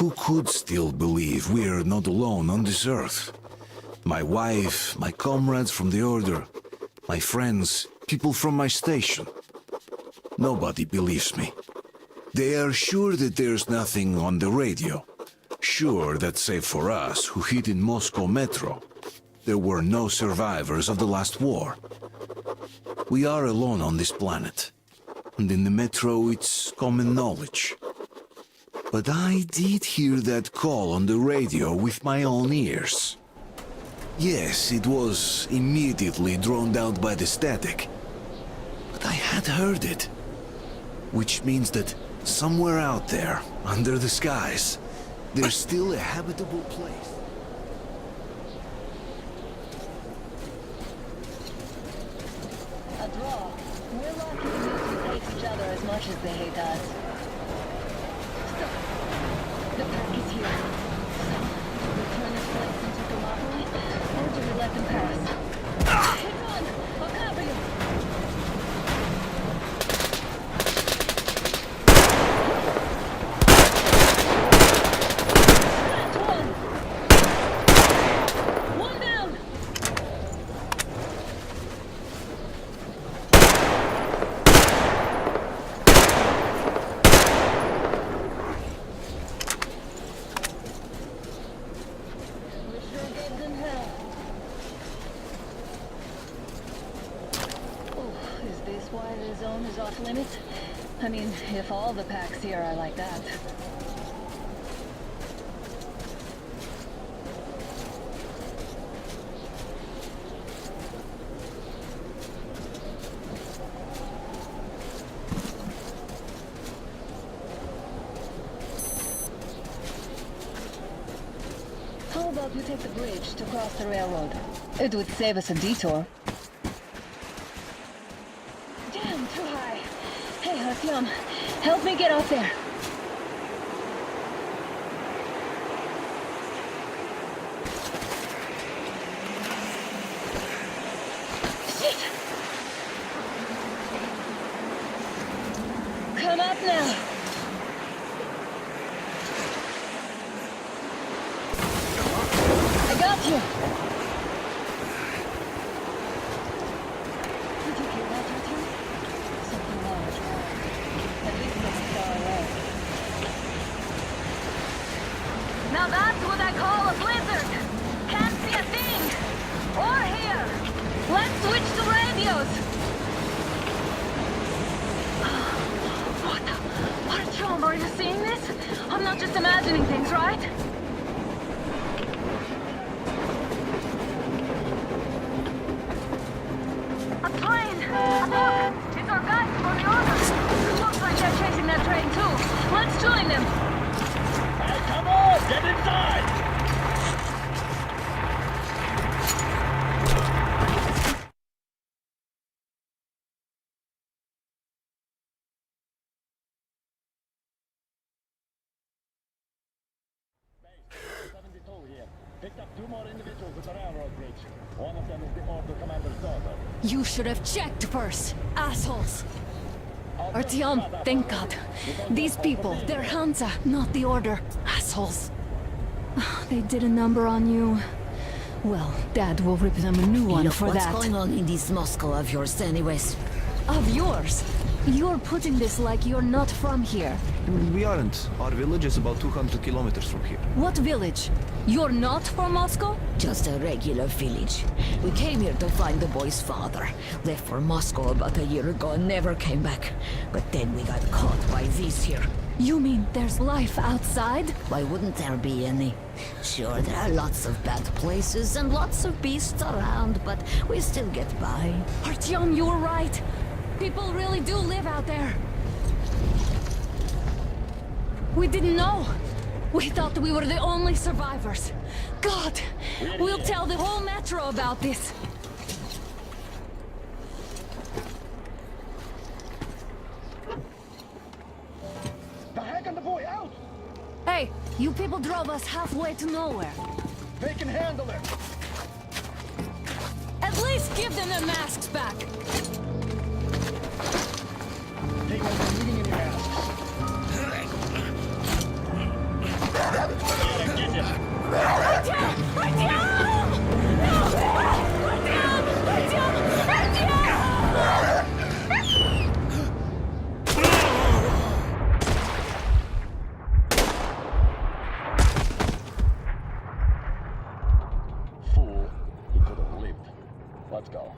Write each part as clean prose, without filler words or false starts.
Who could still believe we're not alone on this earth? My wife, my comrades from the Order, my friends, people from my station. Nobody believes me. They are sure that there's nothing on the radio. Sure that save for us who hid in Moscow metro, there were no survivors of the last war. We are alone on this planet. And in the metro it's common knowledge. But I did hear that call on the radio with my own ears. Yes, it was immediately drowned out by the static. But I had heard it. Which means that somewhere out there, under the skies, there's still a habitable place. A draw. We're lucky to hate each other as much as they hate us. Stop. The pack is here. So, do we turn this place into Thermopylae, or do we let them pass? Hit on! I'll cover you! One down! We sure gave them hell. Oh, is this why the zone is off limits? I mean, if all the packs here are like that. How about we take the bridge to cross the railroad? It would save us a detour. Damn, too high. Hey, Artyom, help me get out there. Shit! Come up now. I got you. Did you hear that, Artyom? Something large, right? At least it's far away. Now that's what I call a blizzard. Can't see a thing. Or hear. Let's switch to radios. What a chum, are you seeing this? I'm not just imagining things, right? A plane! Look! It's our guys for the Order! Looks like they're chasing that train too. Let's join them! Hey, come on! Get inside! Base 72 here. Picked up 2 more individuals at the railroad bridge. One of them is the Order commander's daughter. You should have checked first, assholes. Artyom, thank God. These people, they're Hansa, not the Order. Assholes. They did a number on you. Well, Dad will rip them a new one for that. What's going on in this Moscow of yours anyways? Of yours? You're putting this like you're not from here. We aren't. Our village is about 200 kilometers from here. What village? You're not from Moscow? Just a regular village. We came here to find the boy's father. Left for Moscow about a year ago and never came back. But then we got caught by these here. You mean there's life outside? Why wouldn't there be any? Sure, there are lots of bad places and lots of beasts around, but we still get by. Artyom, you're right. People really do live out there. We didn't know. We thought we were the only survivors. God, we'll tell the whole metro about this. The heck and the boy out! Hey, you people drove us halfway to nowhere. They can handle it! At least give them their masks back. Take all the meaning in your ass. Let's go.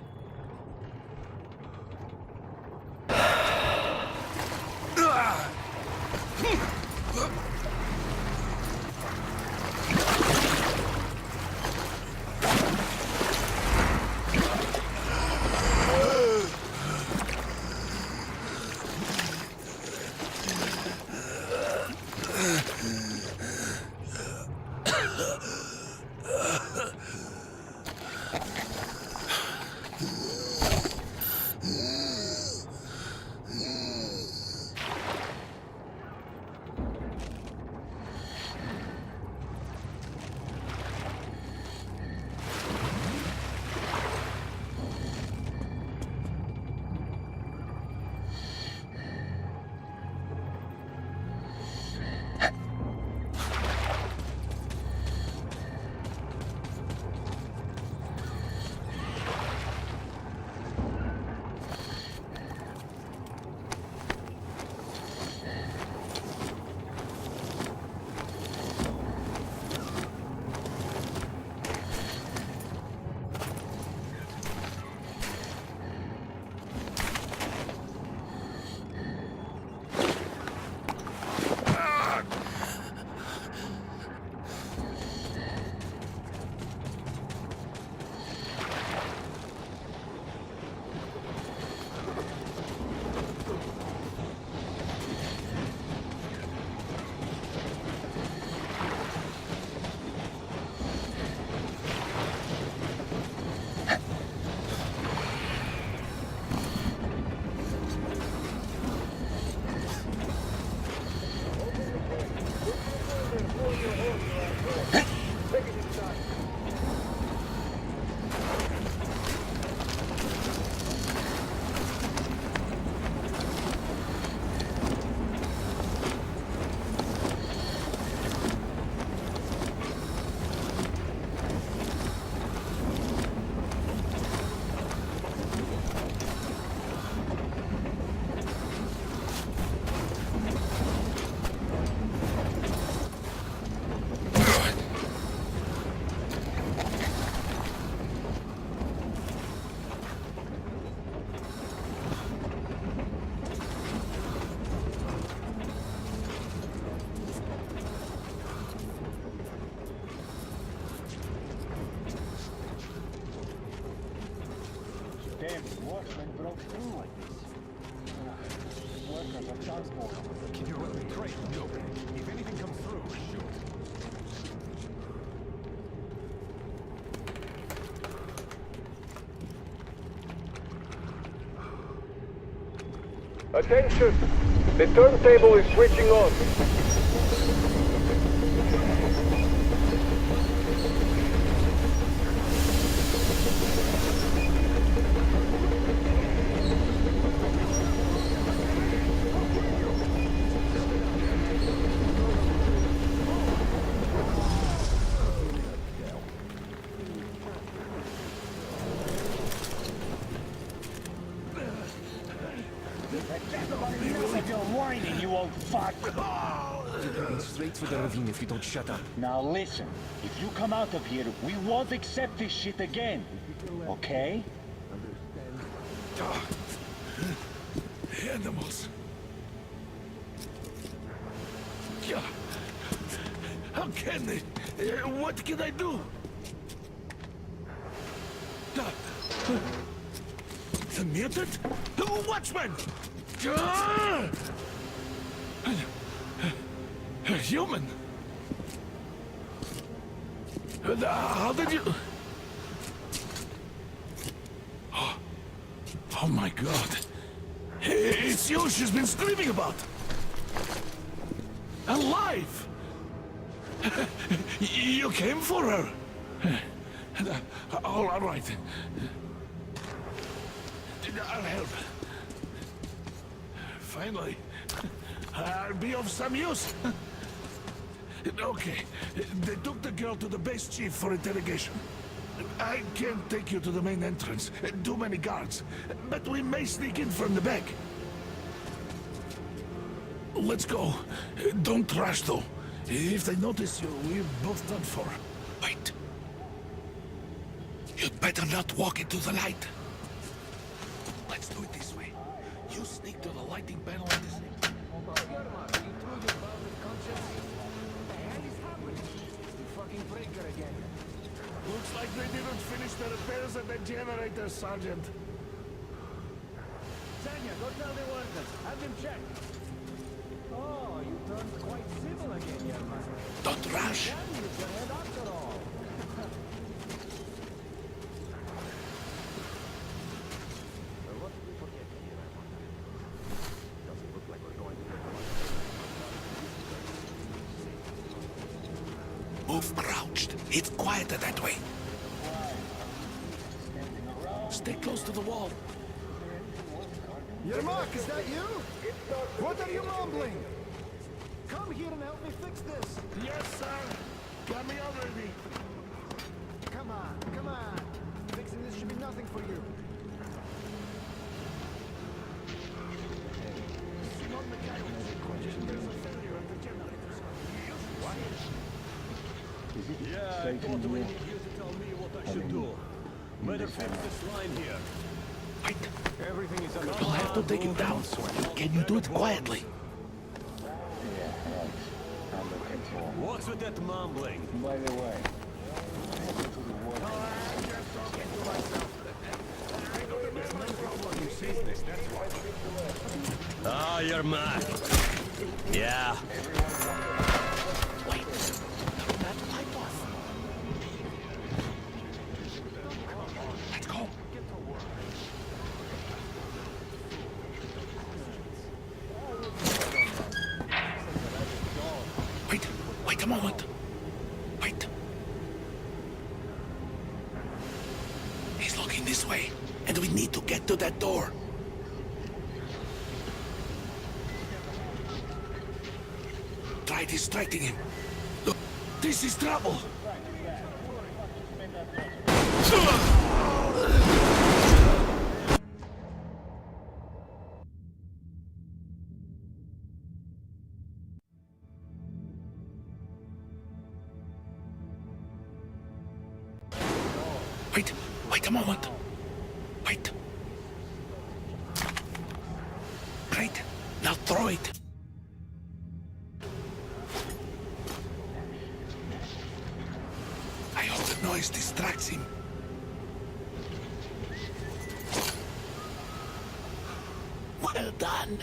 Damn, watchman broke through like this. Workers are transport. Keep your weapon trained, Joker. If anything comes through, shoot. Attention! The turntable is switching on. You're whining, you old fuck! You're heading straight for the ravine if you don't shut up. Now listen, if you come out of here, we won't accept this shit again. Okay? Animals. Yeah. How can they? What can I do? The mutant? Watchman! A human? How did you... Oh my god. It's you she's been screaming about. Alive! You came for her. All right. I'll help. Finally, I'll be of some use. Okay, they took the girl to the base chief for interrogation. I can't take you to the main entrance. Too many guards. But we may sneak in from the back. Let's go. Don't rush, though. If they notice you, we're both done for. Wait. You'd better not walk into the light. Let's do it this way. You sneak to the lighting panel at the same time. Looks like they didn't finish the repairs at the generator, Sergeant. Sanya, go tell the workers. Have them check. Oh, you turned quite civil again, young man. Don't rush. Damn you, your head after all. What did we forget here, I wonder? Doesn't look like we're going to get Move crouched. It's quieter that way. Stay close to the wall. Yermak, is that you? What are you mumbling? Come here and help me fix this. Yes, sir. Got me already. Come on, come on. Fixing this should be nothing for you. Simon Mikhail's question. There's a failure at the generator, sir. What? Yeah, I thought we need you to tell me what I should do. Better fix this line here. Wait. Everything is under You'll have to take him down. Can you do it quietly? What's with that mumbling? By the way, Ah, you're mad. Yeah. Wait. Turn that light off. Let's go. Wait a moment. Wait. He's looking this way, and we need to get to that door. Try distracting him. Look, this is trouble. Wait a moment. Wait. Great. Now throw it. I hope the noise distracts him. Well done.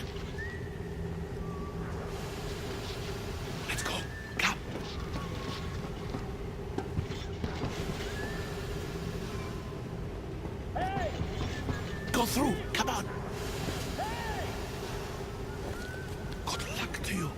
Let's go. Come. Go through. Come on. Good luck to you.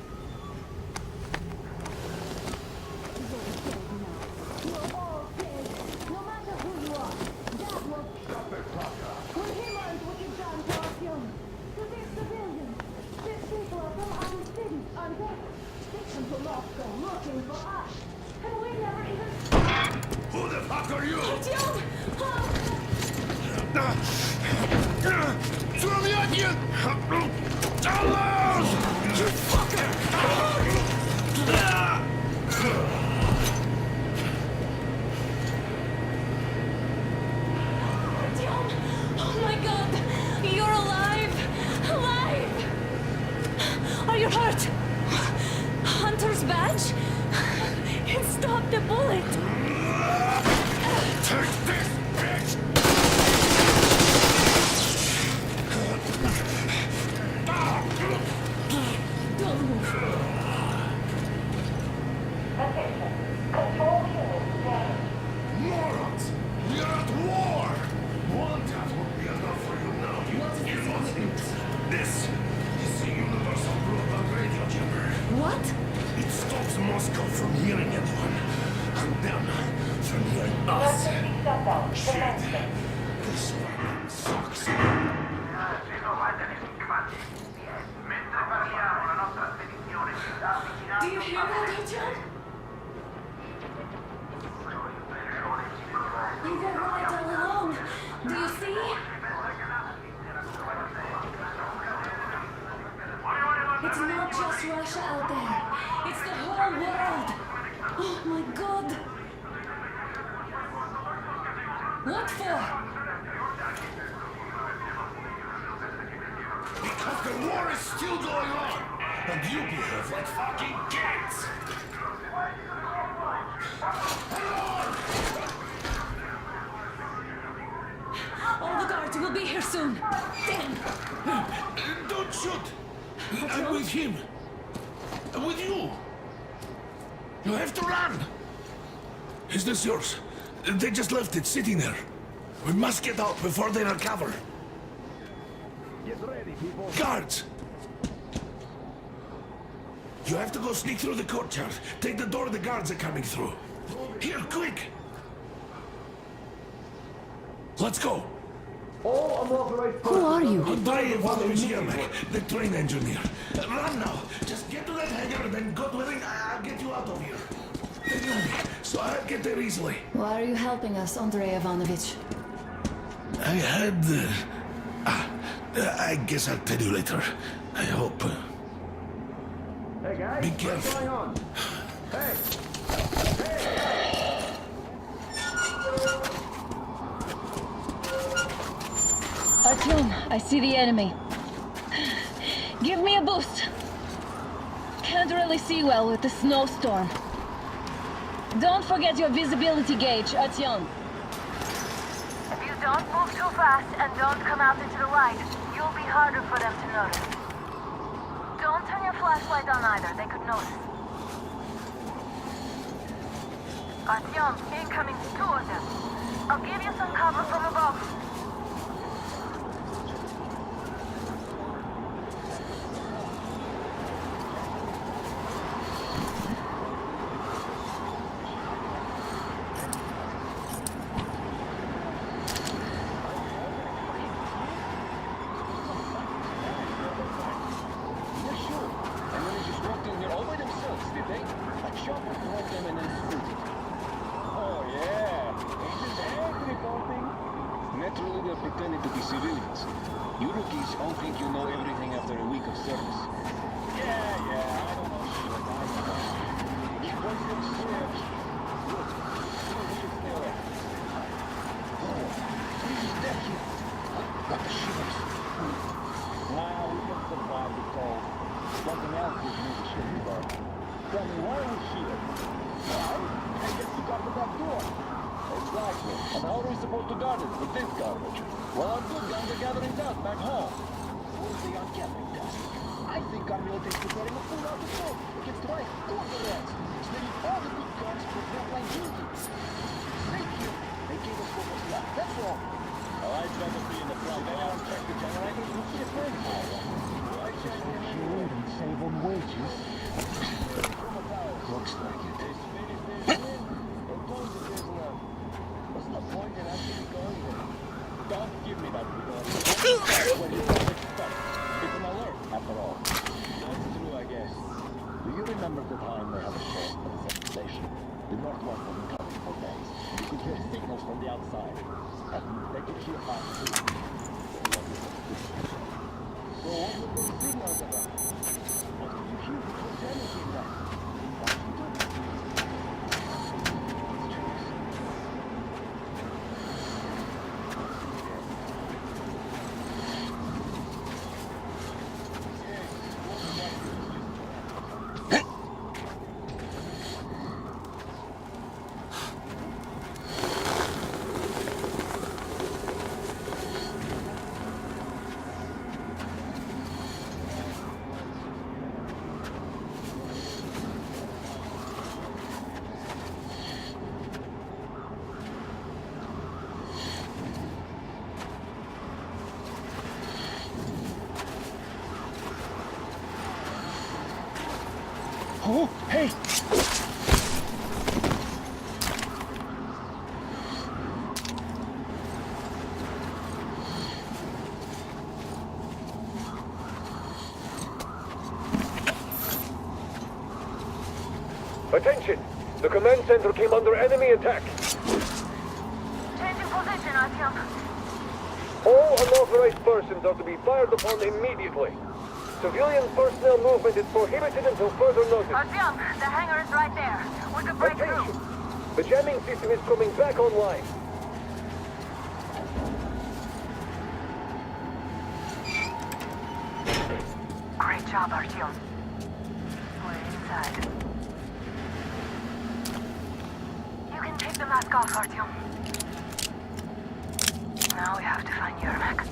Who the fuck are you? Oh my god! You're alive! Alive! Are you hurt? Hunter's badge? It stopped the bullet! Take this, bitch! Don't move. Morons! We are at war! One tap will be enough for you now. You must eat. This is the universal broadband radio jammer. What? It stops Moscow from hearing anyone, and them from hearing us. Shit. This fucking sucks. Do you hear that, John? You were right all along. Do you see? It's not just Russia out there. It's the whole world. Oh my god. What for? Because the war is still going on, and you behave like fucking cats! All the guards will be here soon. Damn! Don't shoot! I'm with him. I'm with you. You have to run! Is this yours? They just left it sitting there. We must get out before they recover. Get ready, people. Guards! You have to go sneak through the courtyard. Take the door the guards are coming through. Here, quick! Let's go! Who are you? Andrei Ivanovich Yermak, the train engineer. Run now! Just get to that hangar, then God willing, I'll get you out of here. They know me, so I'll get there easily. Why are you helping us, Andrei Ivanovich? I had... I guess I'll tell you later. I hope. Hey guys, Be what's careful. going on? Hey! Artyom, I see the enemy. Give me a boost. Can't really see well with the snowstorm. Don't forget your visibility gauge, Artyom. If you don't move too fast and don't come out into the light, you'll be harder for them to notice. Don't turn your flashlight on either, they could notice. Artyom, incoming, 2 of them. I'll give you some cover from above. Naturally, they're pretending to be civilians. You rookies all think you know everything after a week of service. Yeah, I don't know shit. It wasn't serious. Look, we should stay away. Oh, please step here. Got the shivers. Nah, we can survive the cold. Something else is new to shit about. Tell me, why are we here? Well, I guess you got the back door. Exactly. And how are we supposed to guard it with this garbage? Well, our good guys are gathering dust back home. What is the on gathering dust? I think our military is preparing a full-out assault against the right of the rest. So they need all the good guards to prepare like duty. Thank you. They gave us what was left. That's all. Oh, I'd rather be in the front. They are check the generators and see if they're in fire. I check the fuel and save on wages. Looks like it. What's the point in actually going there? Don't give me that because when you don't expect, it's an alert after all. That's true, I guess. Do you remember the time they had a show at the second station? The North one wasn't coming for days. You could hear signals from the outside. And they could hear us too. So what were those signals about? What did you hear before Jenny came back? What did you do? Oh, hey! Attention! The command center came under enemy attack. Changing position, Artyom. All unauthorized persons are to be fired upon immediately. Civilian personnel movement is prohibited until further notice. Artyom, the hangar is right there. We could break Attention! through. The jamming system is coming back online. job, Artyom. We're inside. You can take the mask off, Artyom. Now we have to find Yermak.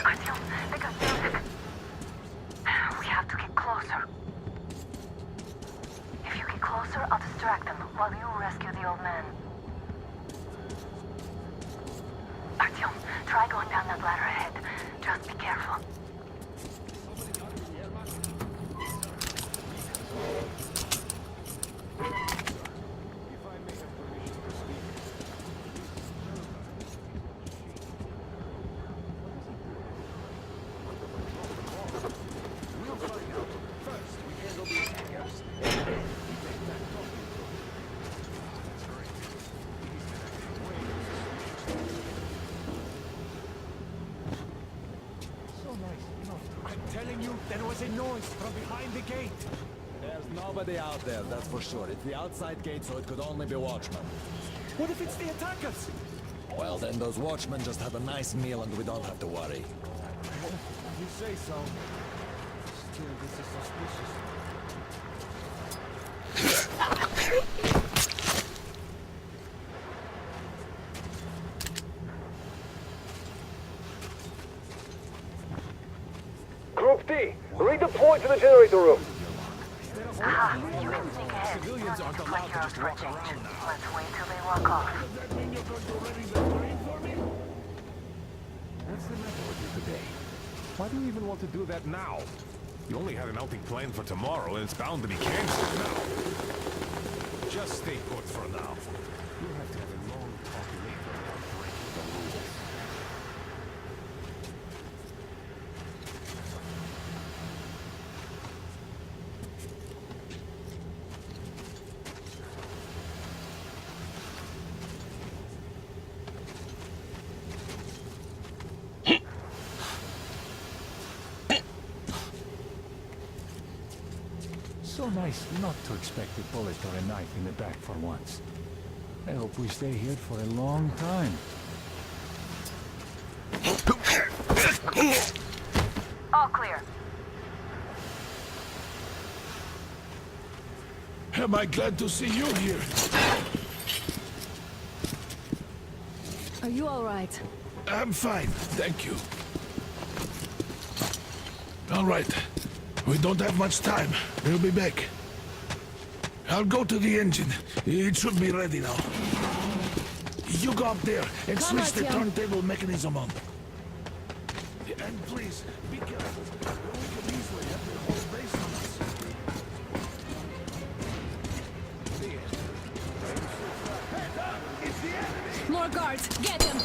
Artyom, they got Yermak. We have to get closer. If you get closer, I'll distract them while you rescue the old man. Artyom, try going down that ladder ahead. Just be careful. I'm telling you, there was a noise from behind the gate. There's nobody out there, that's for sure. It's the outside gate, so it could only be watchmen. What if it's the attackers? Well, then those watchmen just had a nice meal and we don't have to worry. You say so. Still, this is suspicious. Group D, redeploy to the generator room. Aha, you can sneak ahead. Civilians aren't allowed to just walk around now. Let's wait till they walk off. What's the matter with you today? Why do you even want to do that now? You only had an outing planned for tomorrow, and it's bound to be canceled now. Just stay put for now. You'll have to have a long talk later about breaking the rules. So nice not to expect a bullet or a knife in the back for once. I hope we stay here for a long time. All clear. Am I glad to see you here? Are you all right? I'm fine, thank you. All right. We don't have much time. We'll be back. I'll go to the engine. It should be ready now. You go up there and Come switch the on, Tim. turntable mechanism on. And please, be careful. We could easily have the whole base on us. More guards! Get them!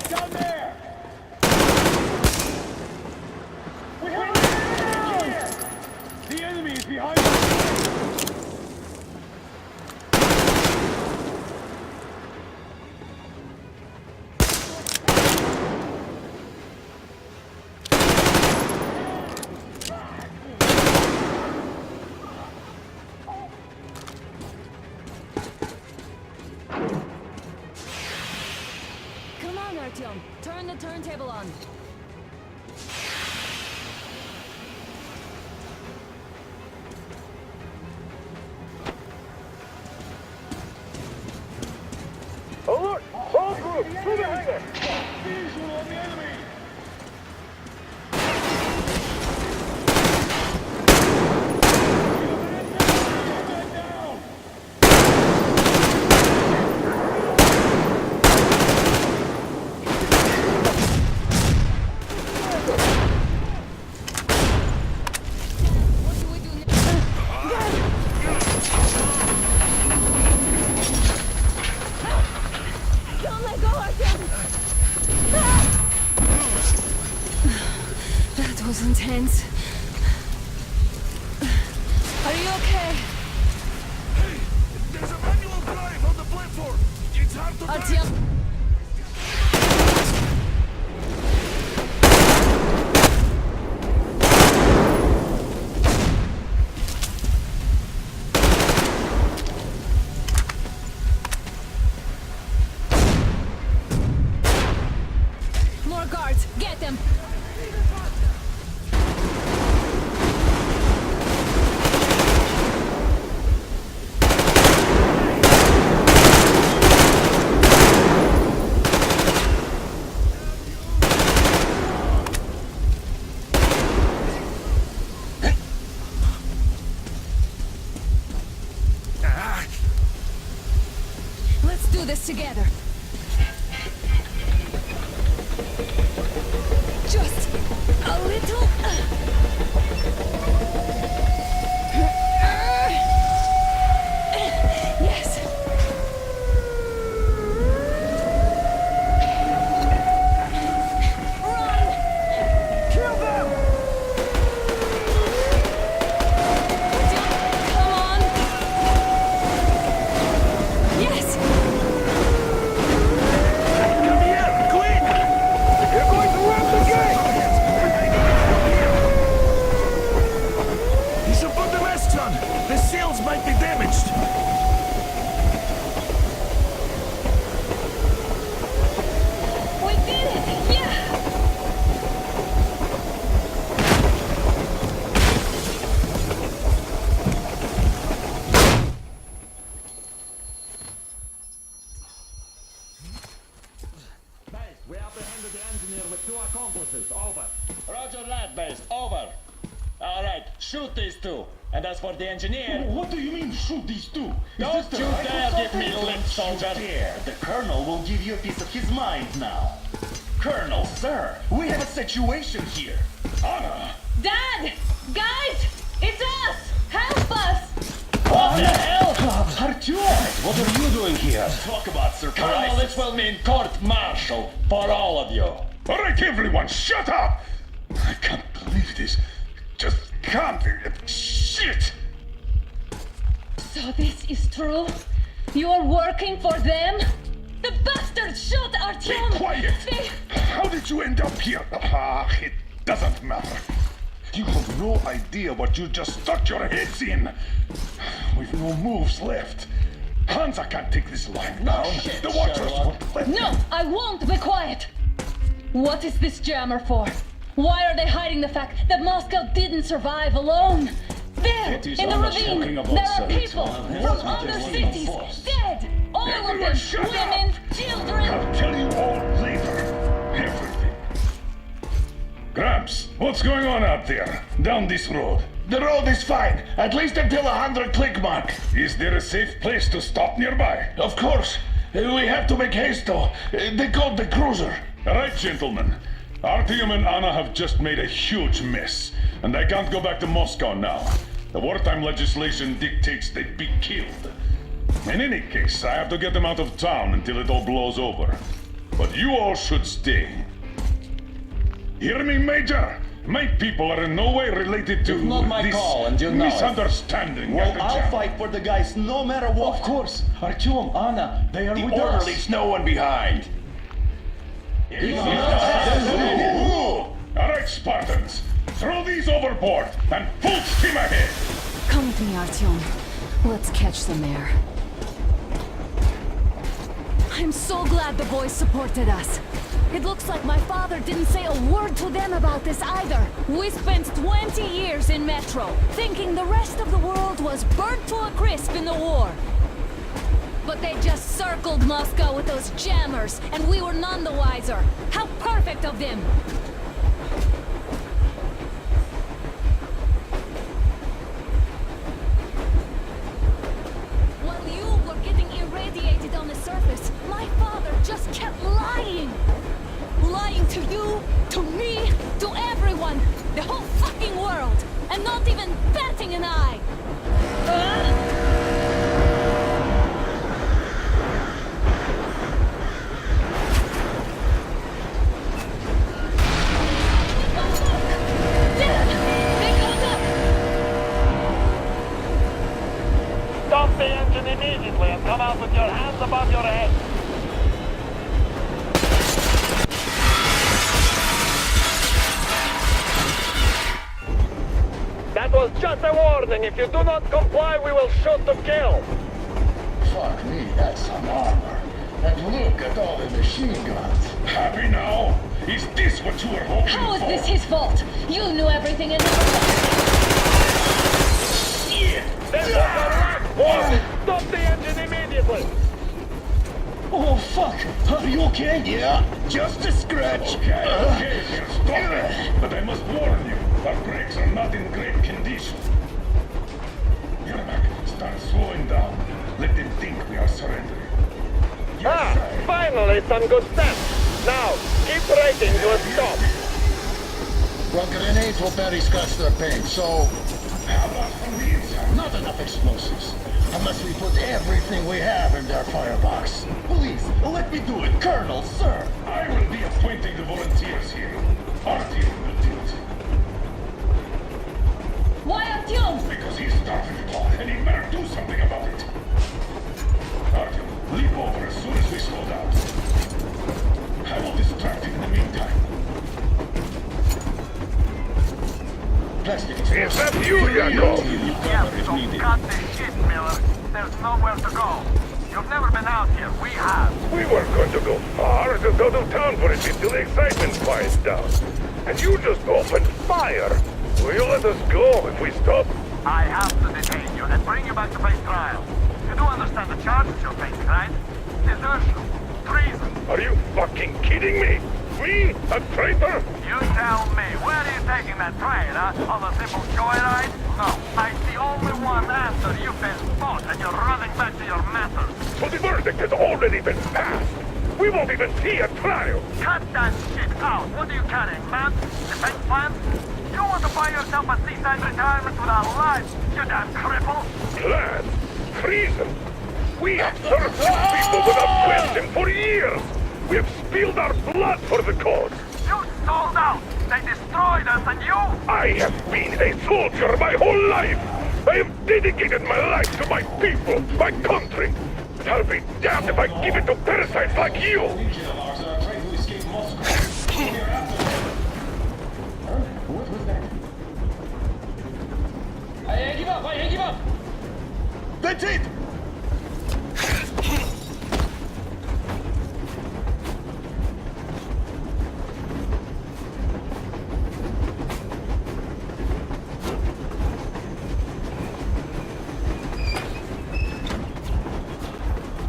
Down there! We have the enemy is behind us! Come on, Artyom. Turn the turntable on. Alert! All groups, through the hangar! Visual on the enemy! was intense. Are you okay? Hey, there's a manual drive on the platform. It's hard to drive. Artyom. More guards, get them! Let's do this together. Just a little. Yes. Run! Kill them! Come on. Yes. Come here, quick! You're going to rob the gate! You should put the masks on. The seals might be damaged. We did it. Yeah. Base, we apprehended the engineer with 2 accomplices. Over. Roger that, base. Over. All right, shoot these two. And as for the engineer... What do you mean, shoot these two? Don't you dare give me lip, soldier! Dare. The Colonel will give you a piece of his mind now. Colonel, sir, we have a situation here. Anna! Dad! Guys! It's us! Help us! What the hell? Artyom! What are you doing here? Talk about Colonel, surprise. this will mean court-martial for all of you. All right, everyone, shut up! I can't believe this. Just can't. Shit! So this is true? You're working for them? The bastards shot Be Artyom! quiet! They... How did you end up here? It doesn't matter. You have no idea what you just stuck your heads in. We've no moves left. Hansa can't take this line down. shit, The Watchers Sherlock. won't let No, I won't be quiet! What is this jammer for? Why are they hiding the fact that Moscow didn't survive alone? There, It is in the almost ravine, talking about there are service. people Yes, from we other just cities, reinforced. dead! All of Everyone them, shut up! women, children! I'll tell you all later. Everything. Gramps, what's going on out there? Down this road? The road is fine, at least until 100 click mark. Is there a safe place to stop nearby? Of course. We have to make haste though. They called the cruiser. All right, gentlemen. Artyom and Anna have just made a huge mess, and they can't go back to Moscow now. The wartime legislation dictates they be killed. In any case, I have to get them out of town until it all blows over. But you all should stay. Hear me, Major? My people are in no way related to It's not my this call, and you know it. misunderstanding. at Well, the I'll jam. fight for the guys no matter what. Of course, Artyom, Anna, they are The with order us. leaves no one behind. All right, Spartans. Throw these overboard and full steam ahead. Come with me, Artyom. Let's catch some air. I'm so glad the boys supported us. It looks like my father didn't say a word to them about this either. We spent 20 years in Metro, thinking the rest of the world was burnt to a crisp in the war. But they just circled Moscow with those jammers, and we were none the wiser. How perfect of them! While you were getting irradiated on the surface, my father just kept lying. Lying to you, to me, to everyone, the whole fucking world, and not even batting an eye. just a warning. If you do not comply, we will shoot to kill. Fuck me, that's some armor. And look at all the machine guns. Happy now? Is this what you were hoping How is for? this his fault? You knew everything and never Shit! This is the last warning. Stop the engine immediately. Oh, fuck! Are you okay? Yeah, just a scratch. Okay, stop it. But I must warn you, our brakes are not in great condition. Yermak, start slowing down. Let them think we are surrendering. Finally some good steps. Now, keep braking to a stop. Well, grenades will barely scratch their paint, so... How about from the inside? Not enough explosives. Unless we put everything we have in their firebox. Please, let me do it, Colonel, sir. I will be appointing the volunteers here. Our team will do it. Why Artyom? Because he started it all, and he better do something about it. Artyom, leap over as soon as we slow down. I will distract him in the meantime. Plastic Is that you, Yakov? If needed. Cut the shit, Miller. There's nowhere to go. You've never been out here. We have. We weren't going to go far, just out of town for a bit till the excitement quiets down. And you just opened fire. Will you let us go if we stop? I have to detain you and bring you back to face trial. You do understand the charges you're facing, right? Desertion. Treason. Are you fucking kidding me? Me? A traitor? You tell me, where are you taking that train, huh? On a simple joyride? No, I see only one answer. You've been fought and you're running back to your masters. So the verdict has already been passed. We won't even see a trial. Cut that shit out. What are you carrying, man? Defense plans? You want to buy yourself a seaside retirement without life, you damn cripple? Plans? Treason? We have served these people without question for years. We have spilled our blood for the cause. You sold out. They destroyed us and you... I have been a soldier my whole life. I have dedicated my life to my people, my country. But I'll be damned if I give it to parasites like you. Legion of ours are trying to escape Moscow. We are after them. Huh? What was that? I give up! I give up! That's it!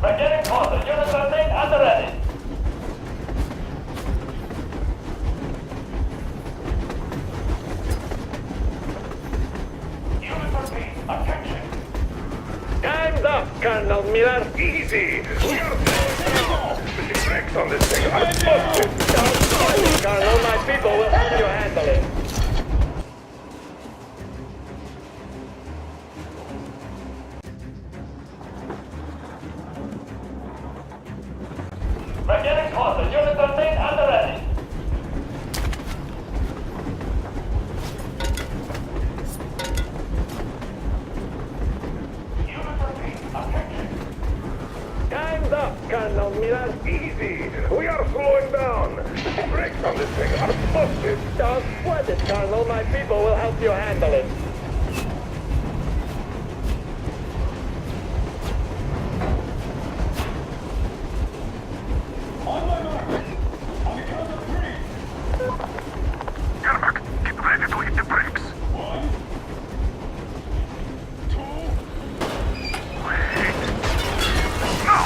We're getting closer. Units are safe and ready. Unit 13, attention. Time's up, Colonel Miller. Easy. We are the brakes on this thing are busted. Don't Colonel. My people will help you handle it. We're getting closer. Unit 13 and ready. Unit 13, attention. Time's up, Colonel Miller. Easy. We are slowing down. The brakes on this thing are busted. Don't sweat it, Colonel. My people will help you handle it. On my mark! On the count of 3! Yermak, get ready to hit the brakes. 1, 2, Wait. No!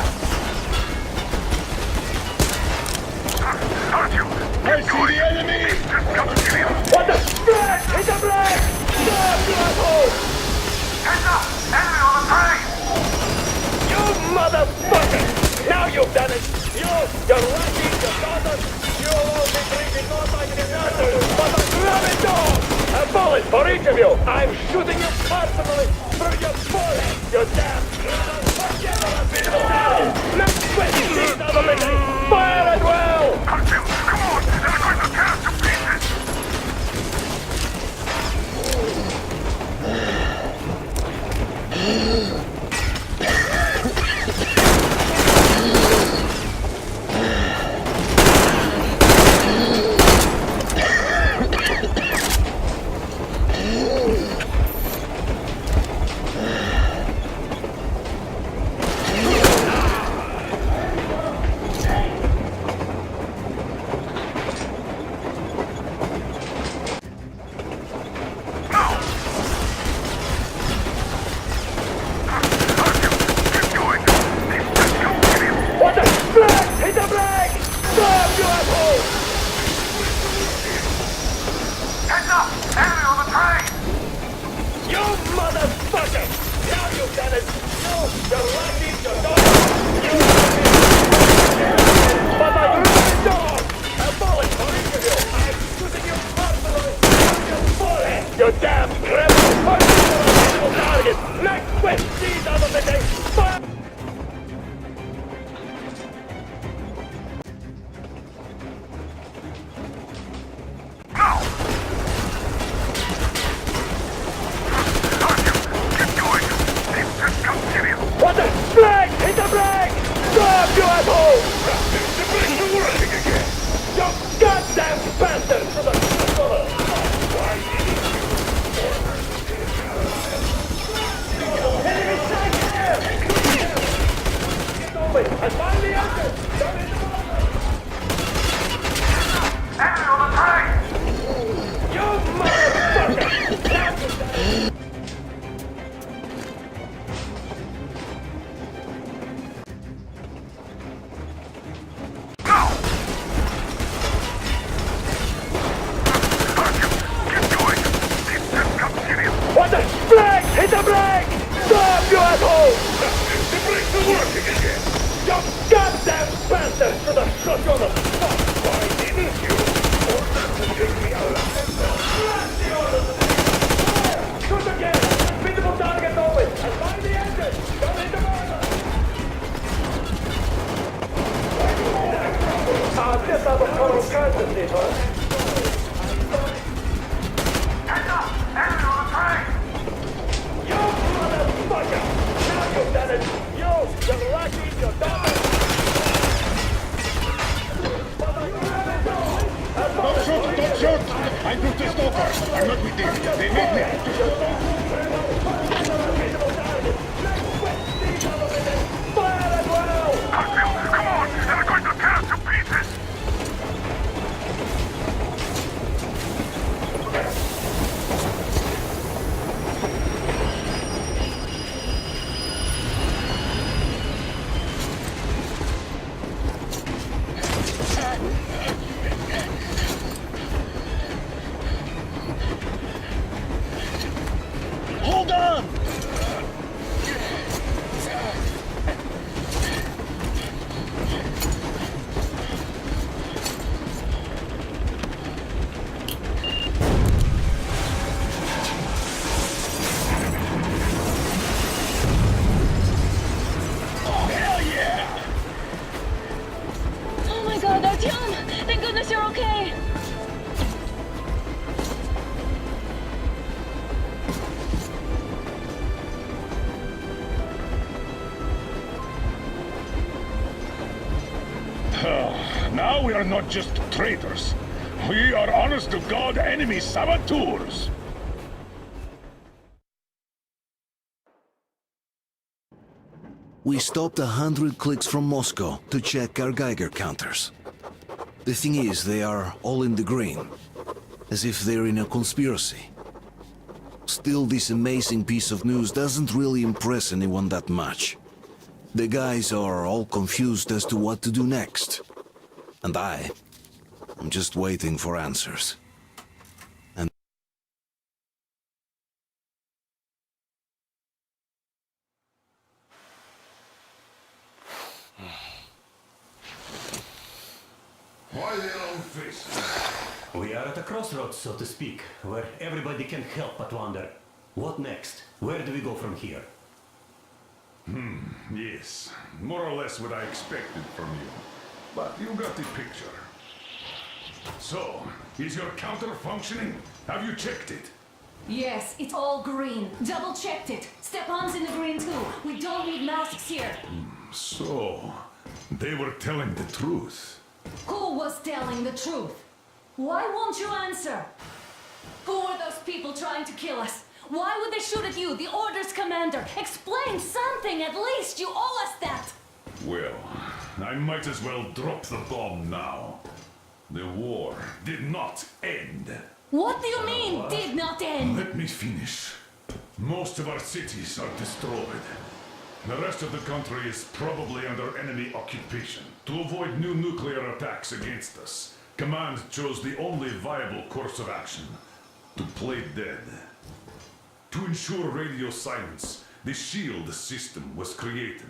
Aren't you? I see the enemy! Just come to him. What the? Brake! Hit the brake! Stop, you asshole! Heads up! Enemy on the train! You motherfucker! Now you've done it! You're lucky, your daughter! You'll all be drinking more like disasters, but grab it all! A bullet for each of you! I'm shooting you personally through your forehead, you damn criminal! Forget all of this! Let's sweat these out of it! Fire it well! Artyom, come on! They're going to tear us to pieces! done it! You're lucky you don't! But I really don't! A bullet for each of you! I'm shooting you personally! You damn rebel! Personal target! Next quick! Seize out of the day! Fire! What the? Flag! Hit the brake! Stop, you asshole! The brakes are working again! You goddamn bastard! To the controller! Why enemy sight here! Get over it! And find the engine! Don't hit the button! Enemy on the train! You motherfucker! What the? Flag! Hit the brake! Stop, you asshole! The brakes are working again! You goddamn bastard! To the controller! Fuck! Why didn't you? Order to take me alive! Blast the order! Fire! Shoot again! Visible target always! And find the engine! Don't hit the burner! Just out of common courtesy, huh? Heads up! Enemy on the train! You motherfucker! Now you've done it! You're lucky you don't! Don't shoot! Don't shoot! I'm with the stalker. I'm not with them. They made me. Fire as well! Hartfield, come on! They're going to tear us to pieces! Hold on! Oh my god, Artyom! Thank goodness you're okay! Now we are not just traitors. We are honest-to-God enemy saboteurs. We stopped 100 clicks from Moscow to check our Geiger counters. The thing is, they are all in the green, as if they're in a conspiracy. Still, this amazing piece of news doesn't really impress anyone that much. The guys are all confused as to what to do next. And I'm just waiting for answers. And Why the long face? We are at a crossroads, so to speak, where everybody can help but wonder. What next? Where do we go from here? Yes, more or less what I expected from you. But you got the picture. So, is your counter functioning? Have you checked it? Yes, it's all green. Double checked it. Stepan's in the green too. We don't need masks here. So, they were telling the truth. Who was telling the truth? Why won't you answer? Who are those people trying to kill us? Why would they shoot at you, the Order's commander? Explain something, at least! You owe us that! Well, I might as well drop the bomb now. The war did not end. What do you mean, did not end? Let me finish. Most of our cities are destroyed. The rest of the country is probably under enemy occupation. To avoid new nuclear attacks against us, Command chose the only viable course of action: to play dead. To ensure radio silence, the SHIELD system was created.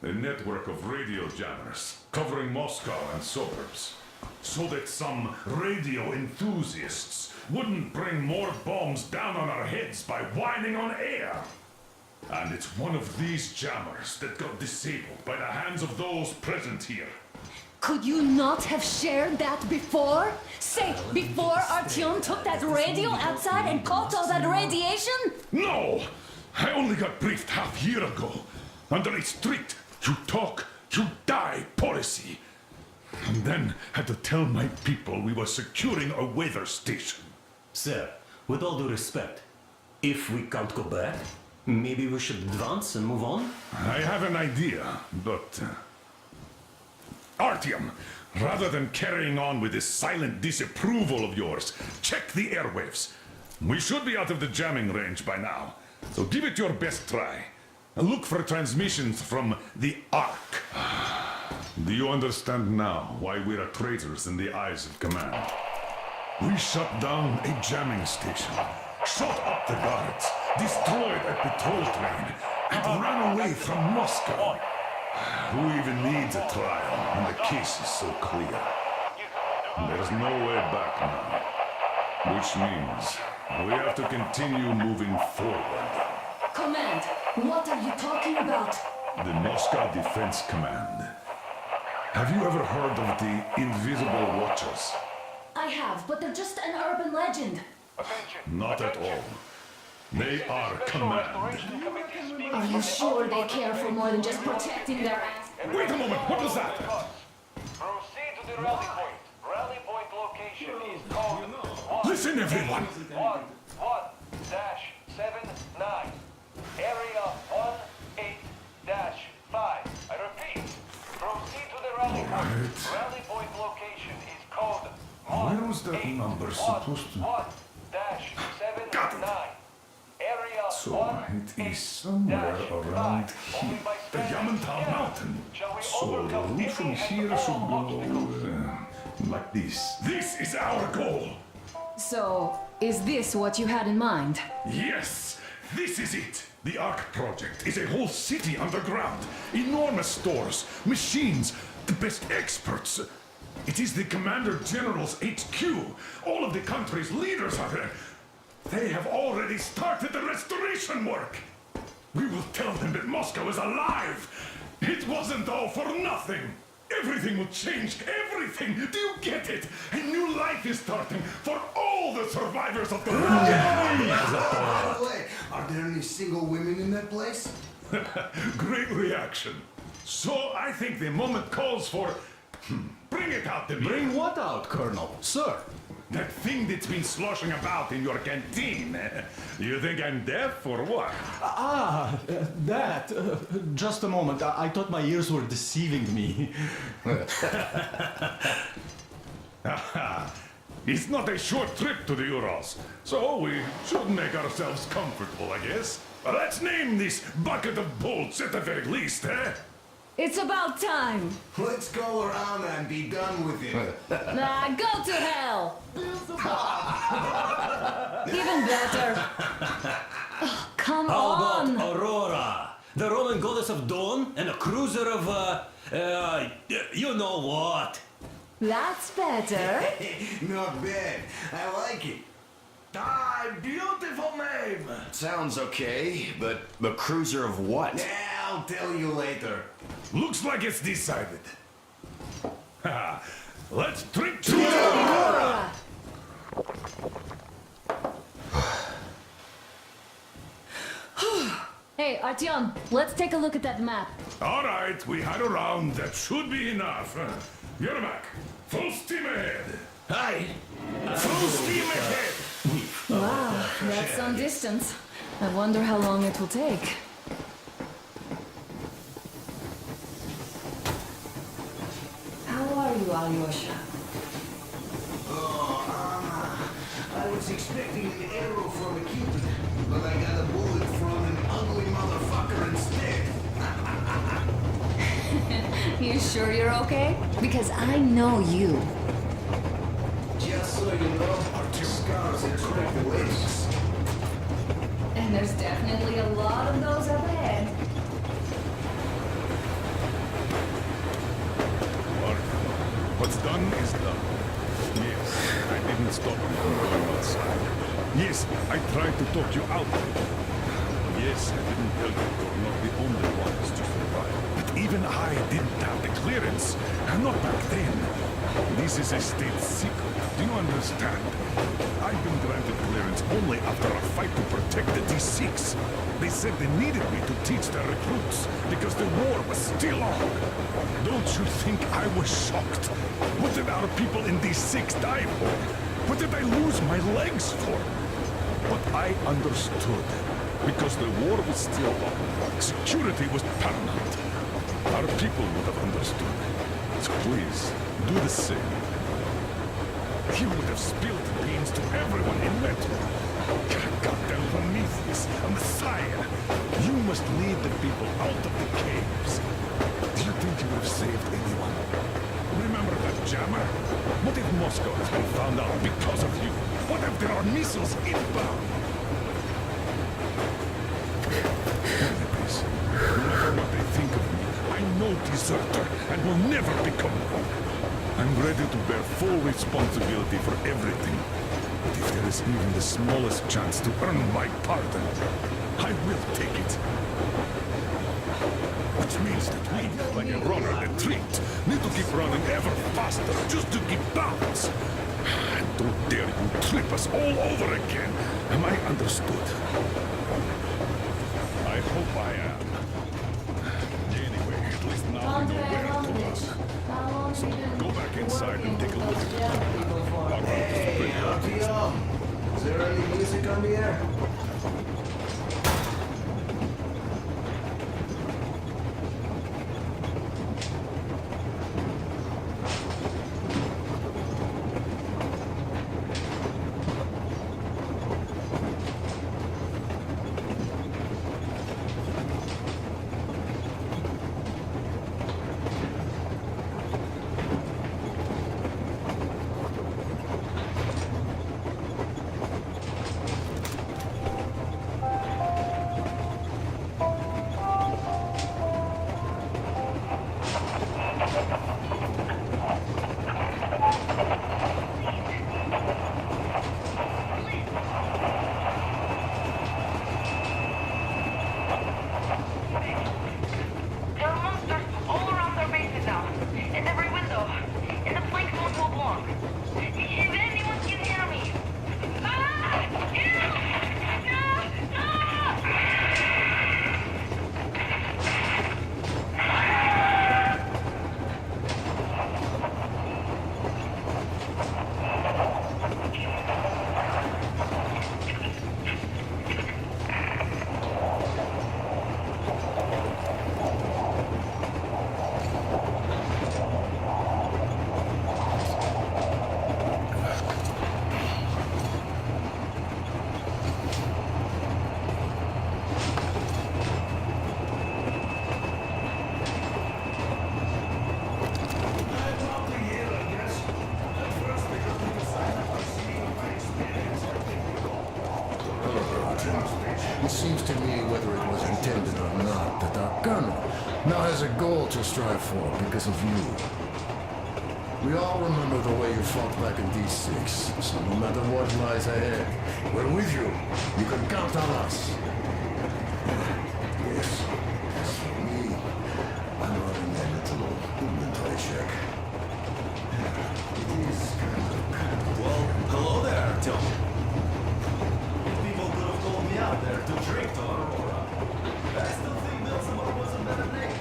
A network of radio jammers covering Moscow and suburbs. So that some radio enthusiasts wouldn't bring more bombs down on our heads by whining on air. And it's one of these jammers that got disabled by the hands of those present here. Could you not have shared that before? Say, before Artyom took that radio outside and caught all that radiation? No! I only got briefed half year ago. Under a strict, you talk, you die policy. And then had to tell my people we were securing a weather station. Sir, with all due respect, if we can't go back, maybe we should advance and move on? I have an idea, but... Artyom, rather than carrying on with this silent disapproval of yours, check the airwaves. We should be out of the jamming range by now, so give it your best try. And look for transmissions from the Ark. Do you understand now why we are traitors in the eyes of command? We shut down a jamming station, shot up the guards, destroyed a patrol train, and ran away from Moscow. Who even needs a trial when the case is so clear? There's no way back now. Which means we have to continue moving forward. Command, what are you talking about? The Moscow Defense Command. Have you ever heard of the Invisible Watchers? I have, but they're just an urban legend. Not at all. They are command. Are you sure they care for more than just protecting their ass? Wait a moment, what was that? Proceed to the rally point. Rally point location is code Listen, everyone! 1-7-9. Area 18-5. I repeat, proceed to the rally point. Rally point location is code Where was that number supposed to... 1-7-9. Area So it is somewhere around here. The Yamantau Mountain. So the route from here should go like this. This is our goal! So, is this what you had in mind? Yes, this is it. The Ark project is a whole city underground. Enormous stores, machines, the best experts. It is the Commander General's HQ. All of the country's leaders are there. They have already started the restoration work. We will tell them that Moscow is alive. It wasn't all for nothing. Everything will change. Everything. Do you get it? A new life is starting for all the survivors of the war. By the way, are there any single women in that place? Great reaction. So I think the moment calls for... Bring it out to me. Bring what out, Colonel? Sir? That thing that's been sloshing about in your canteen. You think I'm deaf or what? That. Just a moment. I thought my ears were deceiving me. It's not a short trip to the Urals, so we should make ourselves comfortable, I guess. Let's name this bucket of bolts at the very least, eh? It's about time. Let's go around and be done with it. Nah, go to hell. Even better. Oh, come How on. about Aurora, the Roman goddess of dawn, and a cruiser of, you know what? That's better. Not bad. I like it. Ah, beautiful name. Sounds okay, but the cruiser of what? Yeah, I'll tell you later. Looks like it's decided. Let's drink to Aurora! Hey, Artyom, let's take a look at that map. All right, we had a round. That should be enough. Yermak, full steam ahead. Aye. Full steam ahead. Wow, that's some distance. I wonder how long it will take. How are you, Alyosha? I was expecting an arrow from a Cupid, but I got a bullet from an ugly motherfucker instead. You sure you're okay? Because I know you. Just so you know, our two scars attract the ladies. And there's definitely a lot of those out there. Done is done. Yes, I didn't stop you from going outside. Yes, I tried to talk you out of it. Yes, I didn't tell you you're not the only ones to survive. But even I didn't have the clearance. And not back then. This is a state secret. Do you understand? I've been granted clearance only after a fight to protect the D6. They said they needed me to teach their recruits because the war was still on. Don't you think I was shocked? What did our people in D6 die for? What did I lose my legs for? But I understood. Because the war was still on. Security was paramount. Our people would have understood. So please, do the same. You would have spilled the beans to everyone in Metro. Goddamn Prometheus, a messiah. You must lead the people out of the caves. Do you think you would have saved anyone? Remember that jammer? What if Moscow has been found out because of you? What if there are missiles inbound? Please, no matter what they think of me, I'm no deserter and will never become one. I'm ready to bear full responsibility for everything. But if there is even the smallest chance to earn my pardon, I will take it. Which means that we, like a runner at a treat, need to keep running ever faster just to keep balance. And don't dare you trip us all over again. Am I understood? I hope I am. Anyway, at least now we know where to run. So go back inside and take a look at the town. Hey, Artyom! Is there any music on the air? It seems to me, whether it was intended or not, that our colonel now has a goal to strive for because of you. We all remember the way you fought back in D6, so no matter what lies ahead, we're with you. You can count on us. Yes, as for me, I'm running a little inventory check. It is kind of... Well, hello there, Tony. People could have told me out there to drink to Aurora. I still think Milsimore was a better name.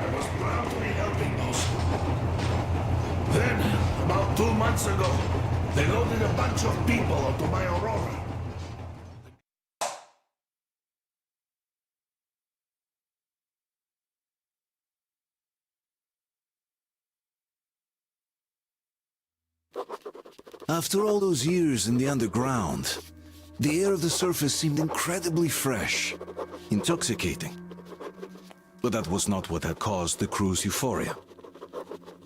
I was proud to be helping those. Then, about 2 months ago, they loaded a bunch of people onto my Aurora. After all those years in the underground, the air of the surface seemed incredibly fresh, intoxicating. But that was not what had caused the crew's euphoria.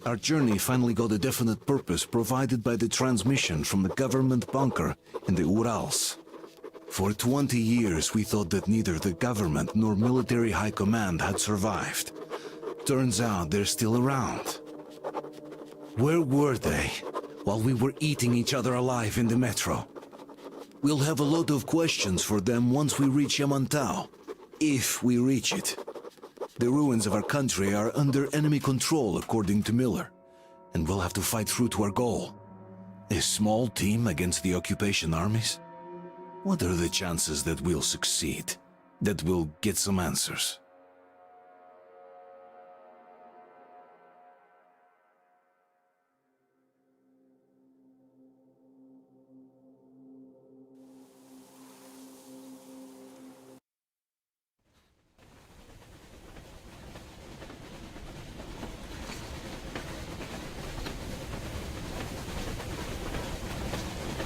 Our journey finally got a definite purpose provided by the transmission from the government bunker in the Urals. For 20 years, we thought that neither the government nor military high command had survived. Turns out they're still around. Where were they while we were eating each other alive in the metro? We'll have a lot of questions for them once we reach Yamantau. If we reach it. The ruins of our country are under enemy control, according to Miller. And we'll have to fight through to our goal. A small team against the occupation armies? What are the chances that we'll succeed? That we'll get some answers?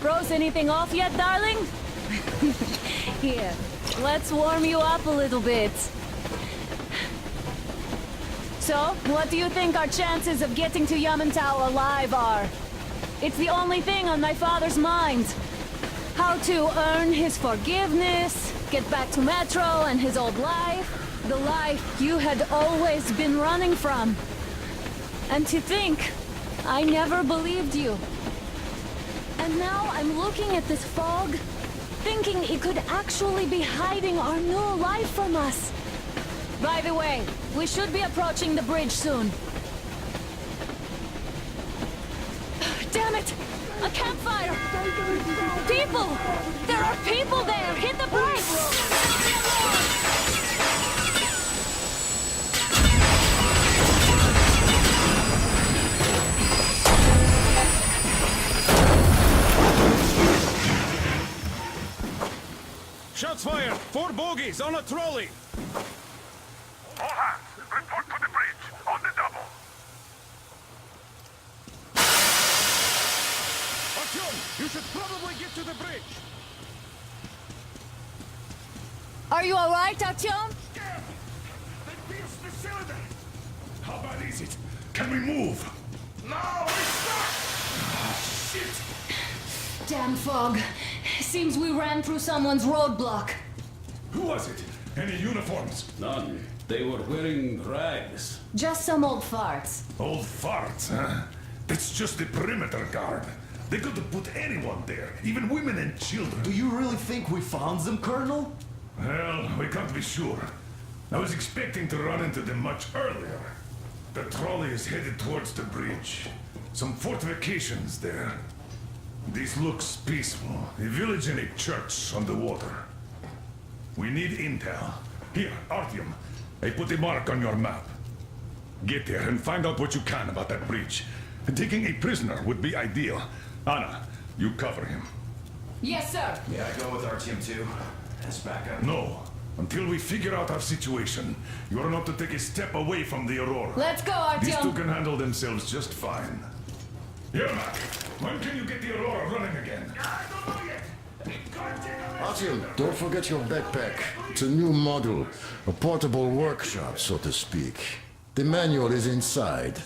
Froze anything off yet, darling? Here, let's warm you up a little bit. So, what do you think our chances of getting to Yamantau alive are? It's the only thing on my father's mind. How to earn his forgiveness, get back to Metro and his old life. The life you had always been running from. And to think, I never believed you. And now I'm looking at this fog, thinking it could actually be hiding our new life from us. By the way, we should be approaching the bridge soon. Damn it! A campfire! People! There are people there! Hit the brakes! Shots fired! 4 bogies on a trolley! All hands, report to the bridge, on the double. Artyom, you should probably get to the bridge! Are you alright, Artyom? Yeah! They pierced the cylinder! How bad is it? Can we move? No, we're stuck! Ah, shit! Damn fog. Seems we ran through someone's roadblock. Who was it? Any uniforms? None. They were wearing rags. Just some old farts. Old farts, huh? That's just the perimeter guard. They could have put anyone there, even women and children. Do you really think we found them, Colonel? Well, we can't be sure. I was expecting to run into them much earlier. The trolley is headed towards the bridge. Some fortifications there. This looks peaceful. A village and a church on the water. We need intel. Here, Artyom. I put a mark on your map. Get there and find out what you can about that bridge. Taking a prisoner would be ideal. Anna, you cover him. Yes, sir. Yeah, I go with our team too. As backup. No. Until we figure out our situation, you are not to take a step away from the Aurora. Let's go, Artyom. These two can handle themselves just fine. Yermak, when can you get the Aurora running again? I don't know yet. Artyom, don't forget your backpack. It's a new model. A portable workshop, so to speak. The manual is inside.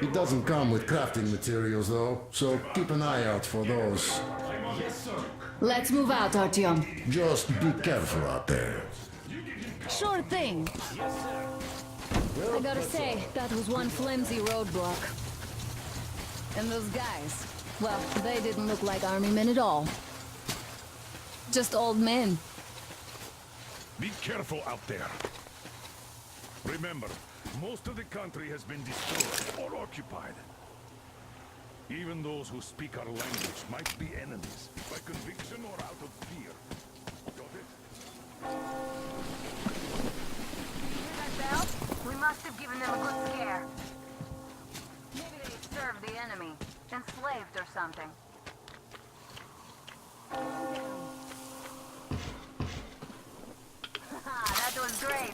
It doesn't come with crafting materials, though, so keep an eye out for those. Yes, sir. Let's move out, Artyom. Just be careful out there. Sure thing. I gotta say, that was one flimsy roadblock. And those guys, well, they didn't look like army men at all. Just old men. Be careful out there. Remember, most of the country has been destroyed or occupied. Even those who speak our language might be enemies, by conviction or out of fear. Got it? Hear that bell? We must have given them a good scare. Maybe they served the enemy, enslaved or something. That was great.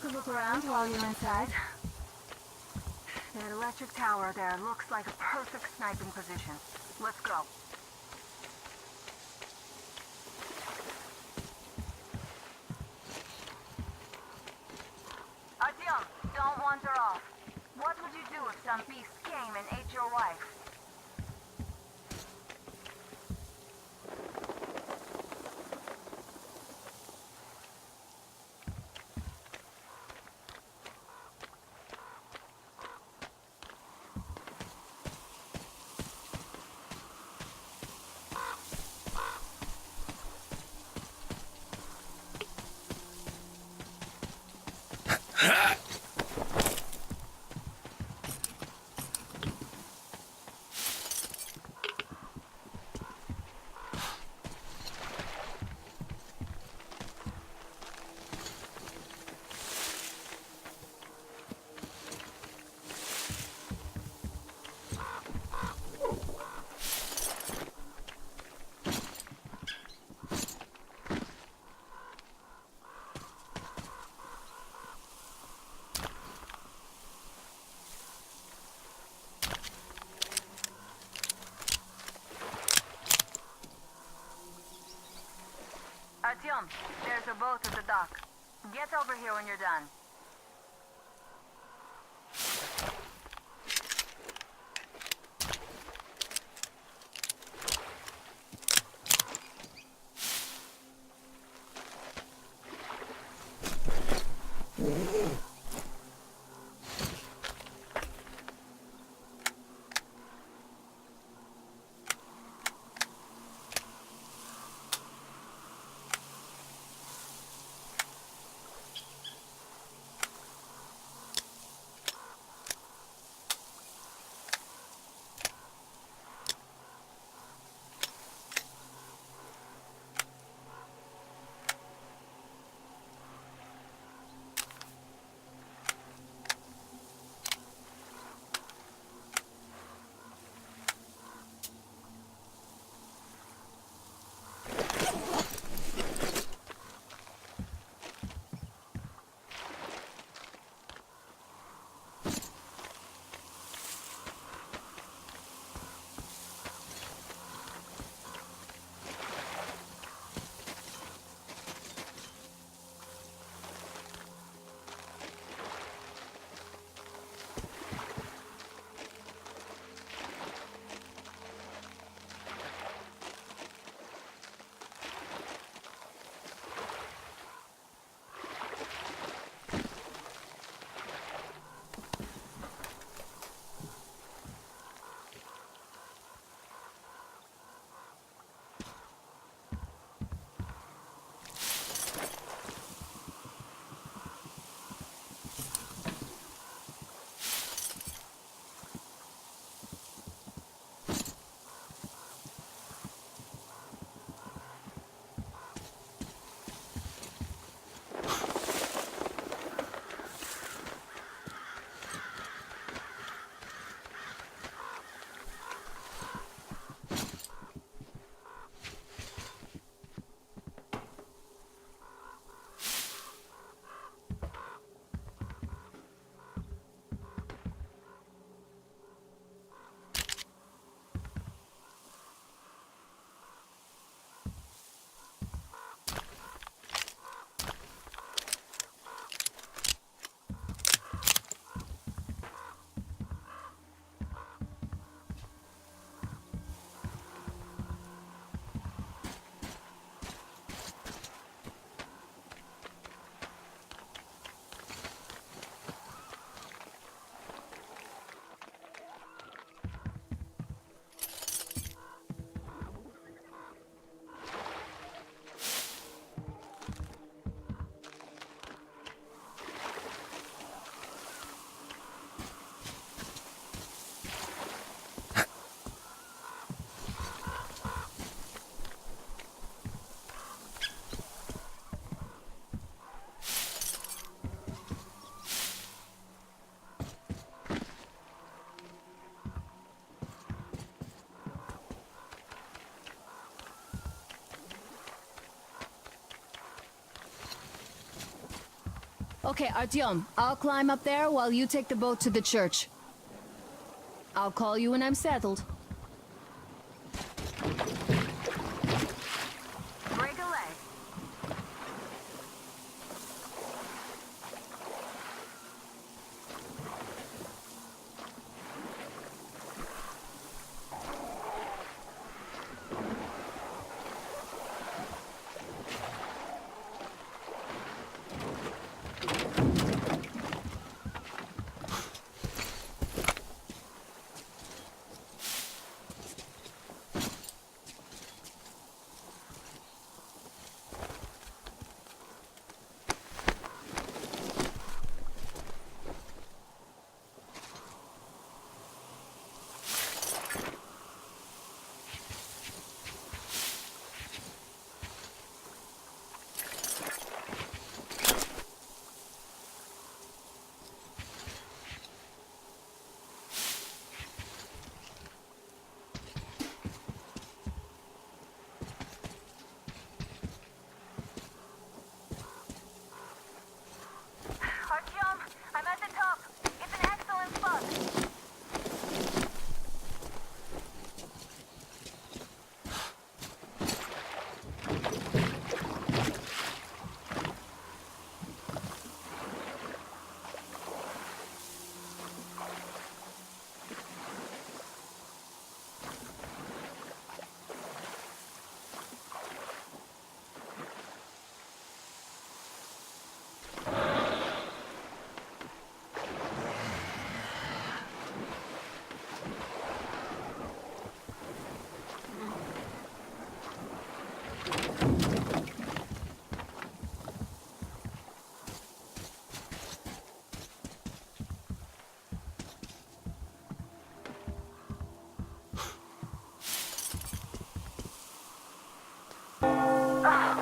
Take a look around while you're inside. That electric tower there looks like a perfect sniping position. Let's go. Artyom, don't wander off. What would you do if some beast came and ate your wife? Artyom, there's a boat at the dock. Get over here when you're done. Okay, Artyom, I'll climb up there while you take the boat to the church. I'll call you when I'm settled. Break a leg. Artyom, I'm at the top. It's an excellent spot.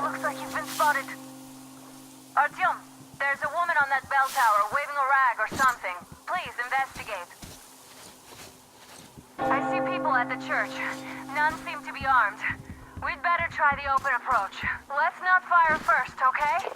Looks like you've been spotted. Artyom, there's a woman on that bell tower waving a rag or something. Please investigate. I see people at the church. None seem to be armed. We'd better try the open approach. Let's not fire first, okay?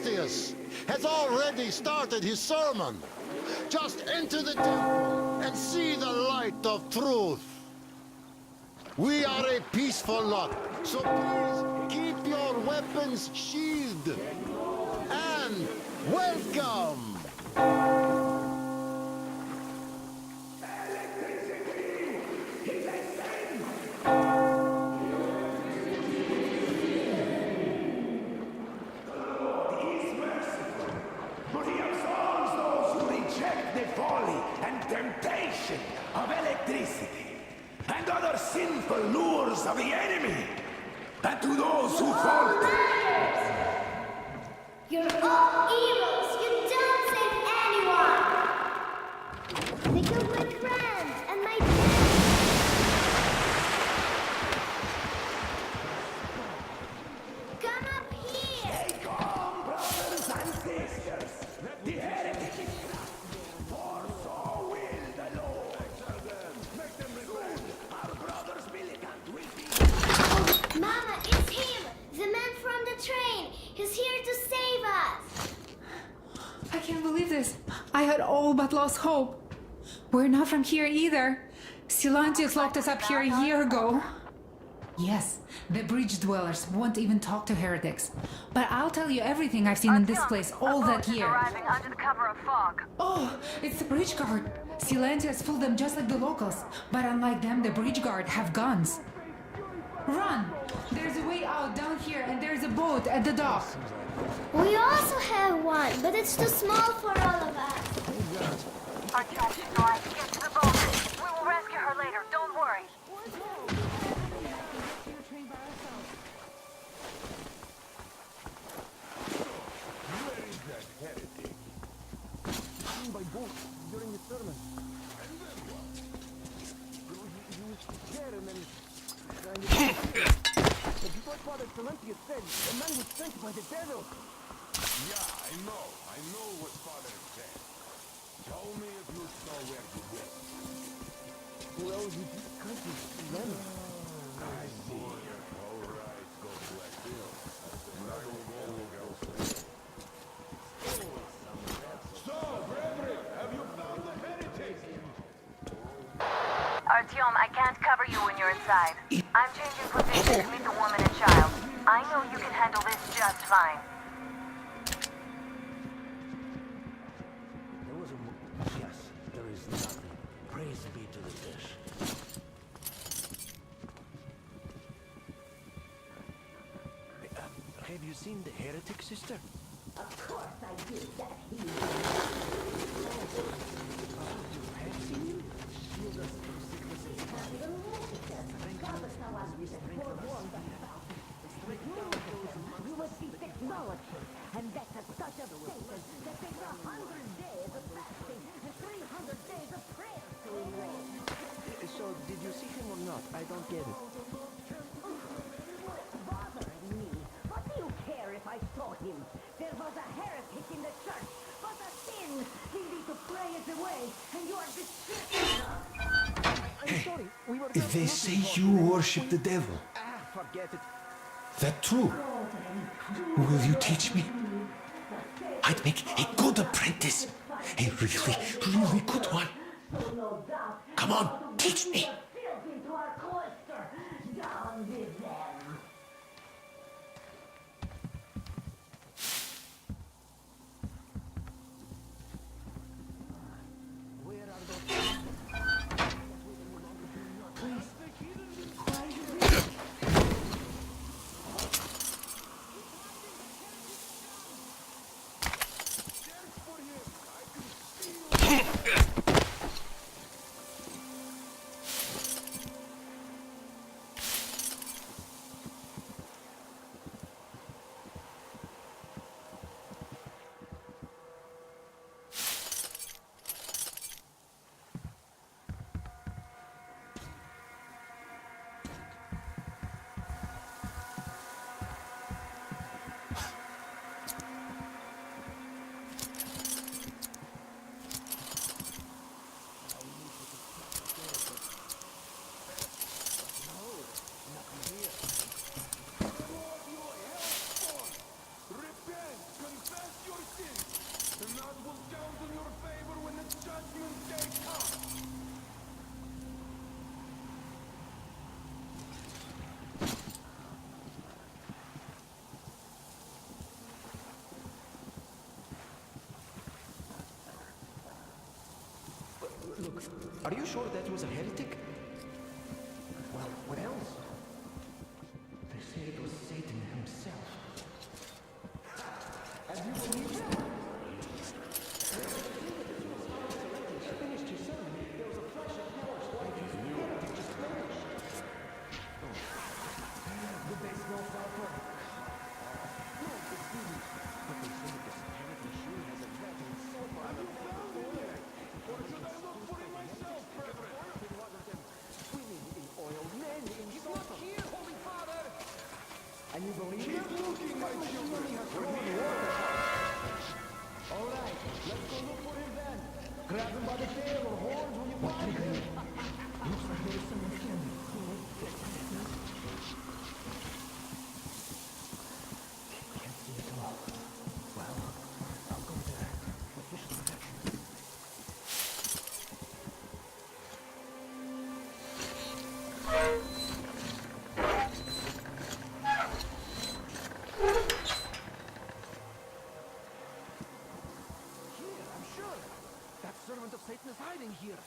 Prometheus has already started his sermon. Just enter the temple and see the light of truth. We are a peaceful lot, so please keep your weapons sheathed. And welcome! But he absolves those who reject the folly and temptation of electricity and other sinful lures of the enemy. And to those who fall... You're all evils! You don't save anyone! They killed my friends and my dad! Come up here! Stay calm, brothers and sisters! The heretic is trapped, for so will the Lord. Make them regret. Our brothers militant will be... Mama, it's him! The man from the train! He's here to save us! I can't believe this. I had all but lost hope. We're not from here either. Silantius locked us up here a year ago. Yes, the bridge dwellers won't even talk to heretics. But I'll tell you everything I've seen in this place all that year. Arriving under the cover of fog. Oh, it's the bridge guard. Silantius fooled them just like the locals. But unlike them, the bridge guard have guns. Run! There's a way out down here and there's a boat at the dock. We also have one, but it's too small for all of us. Artyom, she's alive. Get to the boat. We will rescue her later. Don't worry. Where is that heretic? Seen by boat during the sermon. And then what? He was scared and then... But before Father Silantius said, the man was sent by the devil. Yeah, I know what Father said. Tell me if you saw where he went. Well, he just cut his lemon. I see. All right, go to that hill. And I will go look elsewhere. So, brethren, have you found the heretic? Artyom, I can't cover you when you're inside. I'm changing positions with the woman and child. I know you can handle this just fine. There was a... Yes, there is nothing. Praise be to the fish. Have you seen the heretic, sister? Of course I did that. Have seen him? You would see technology, and that's at such a Satan that takes 100 days of fasting and 300 days of prayer to erase. So, did you see him or not? I don't get it. Bothering me. What do you care if I saw him? There was a heretic in the church, but a sin. He needs to pray it away, and you are disgraced. I'm sorry, we were... They say you worship the devil. Forget it. That true? Will you teach me? I'd make a good apprentice. A really, really good one. Come on, teach me. Into our cloister. Down with them. Look, are you sure that was a heretic? Well, what else? They say it was Satan himself. And you believe that? He finished his sermon. There was a flash of colors like his heretic just vanished. The best no far from. No, excuse me. But they say that this panic machine has a tracking so far. Have you found him yet? Or should I look for him myself, brethren? Swimming in oil, men in He's not here, Holy Father! And you believe him? Keep looking, my children! All right, let's go look for him then. Grab him by the tail or horns when you find him. Looks like there is someone standing. Can't see it all. Well, I'll go there. Official protection. Here, I'm sure. That servant of Satan is hiding here.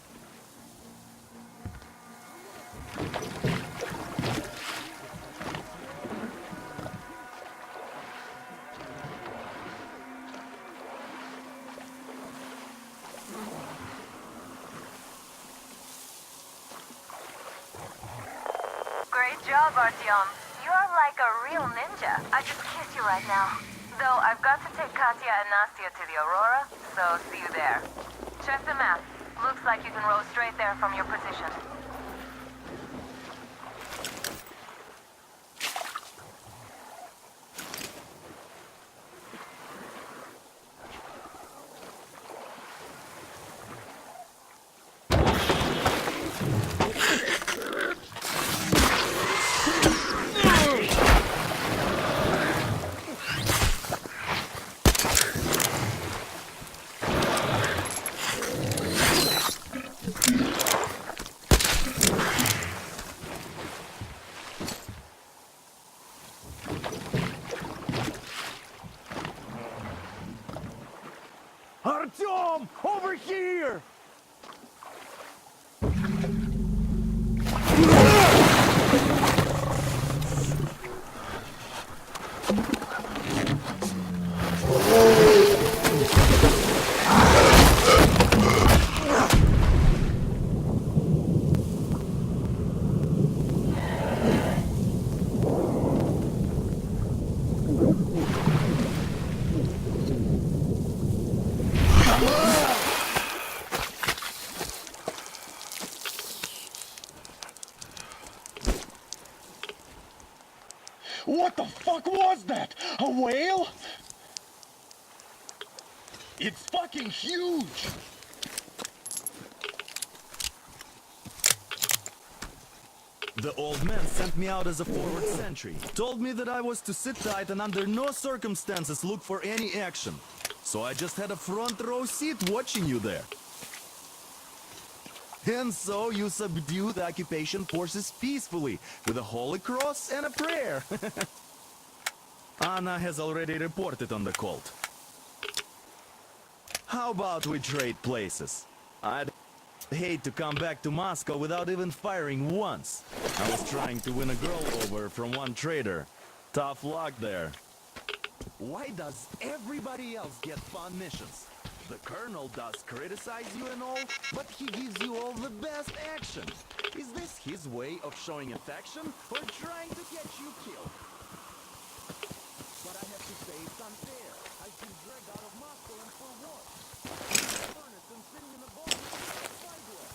Great job, Artyom. You are like a real ninja. I just kiss you right now. Though I've got to take Katya and Nastya to the Aurora, so see you there. Check the map. Looks like you can row straight there from your position. Artyom! Over here! What the fuck was that? A whale? It's fucking huge! The old man sent me out as a forward sentry. Told me that I was to sit tight and under no circumstances look for any action. So I just had a front row seat watching you there. And so you subdue the occupation forces peacefully with a holy cross and a prayer. Anna has already reported on the cult. How about we trade places? I'd hate to come back to Moscow without even firing once. I was trying to win a girl over from one trader. Tough luck there. Why does everybody else get fun missions? The Colonel does criticize you and all, but he gives you all the best action. Is this his way of showing affection, or trying to get you killed? But I have to say it's unfair. I've been dragged out of Moscow and for what? Furnace and sitting in a boat sidewalk.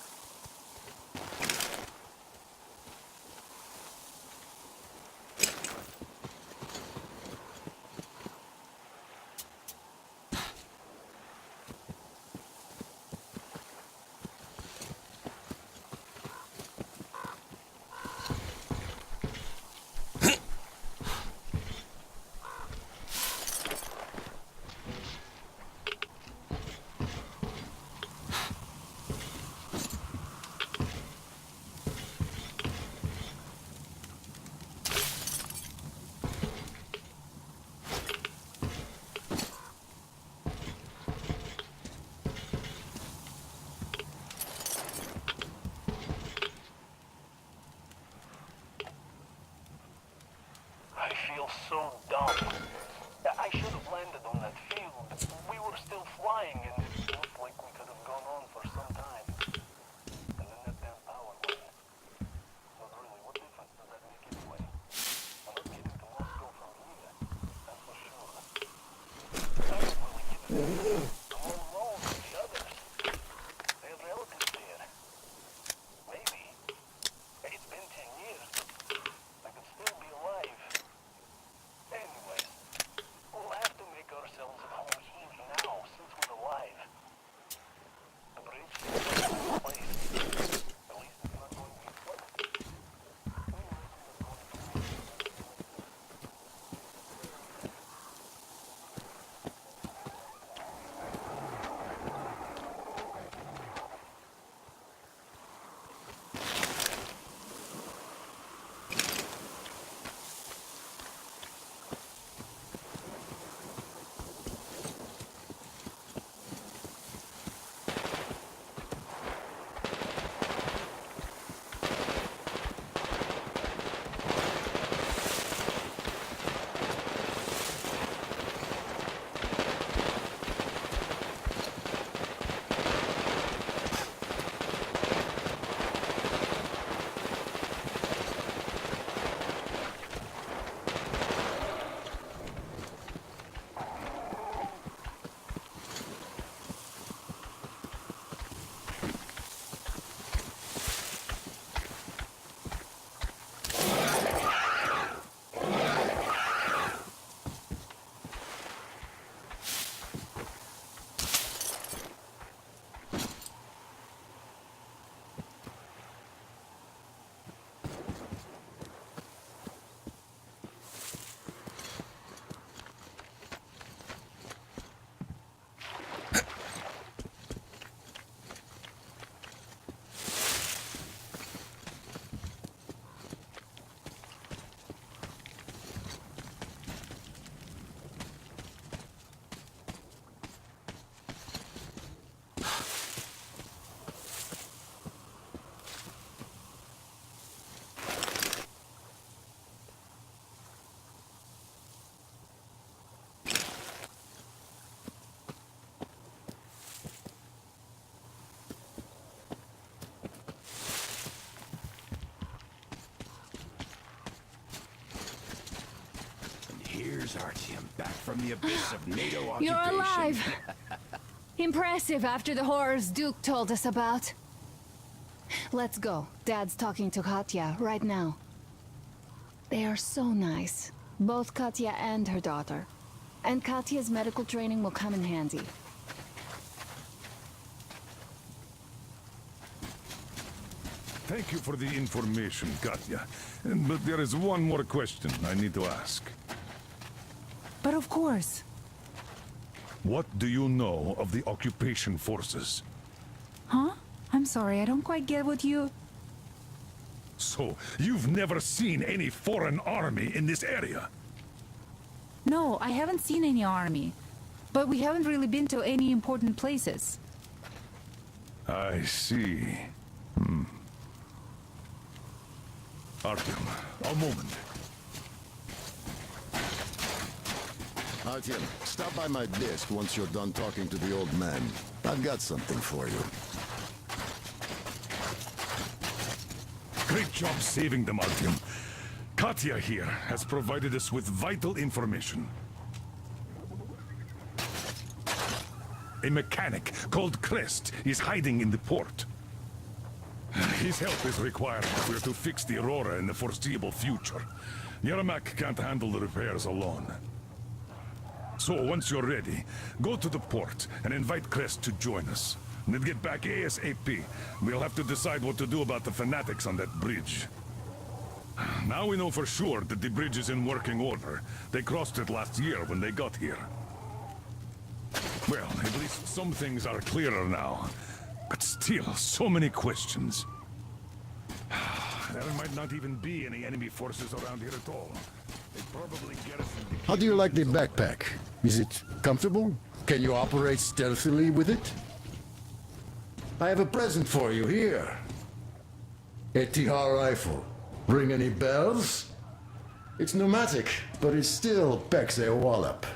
There's Artyom, back from the abyss of NATO occupation. You're alive! Impressive after the horrors Duke told us about. Let's go. Dad's talking to Katya right now. They are so nice. Both Katya and her daughter. And Katya's medical training will come in handy. Thank you for the information, Katya. But there is one more question I need to ask. But of course. What do you know of the occupation forces? Huh? I'm sorry, I don't quite get what you... So, you've never seen any foreign army in this area? No, I haven't seen any army. But we haven't really been to any important places. I see. Artyom, a moment. Artyom, stop by my desk once you're done talking to the old man. I've got something for you. Great job saving them, Artyom. Katya here has provided us with vital information. A mechanic called Crest is hiding in the port. His help is required if we're to fix the Aurora in the foreseeable future. Yermak can't handle the repairs alone. So once you're ready, go to the port and invite Crest to join us. And then get back ASAP. We'll have to decide what to do about the fanatics on that bridge. Now we know for sure that the bridge is in working order. They crossed it last year when they got here. Well, at least some things are clearer now. But still, so many questions. There might not even be any enemy forces around here at all. They probably get us in the... How do you like the backpack? Is it comfortable? Can you operate stealthily with it? I have a present for you here. A TR rifle. Ring any bells? It's pneumatic, but it still packs a wallop.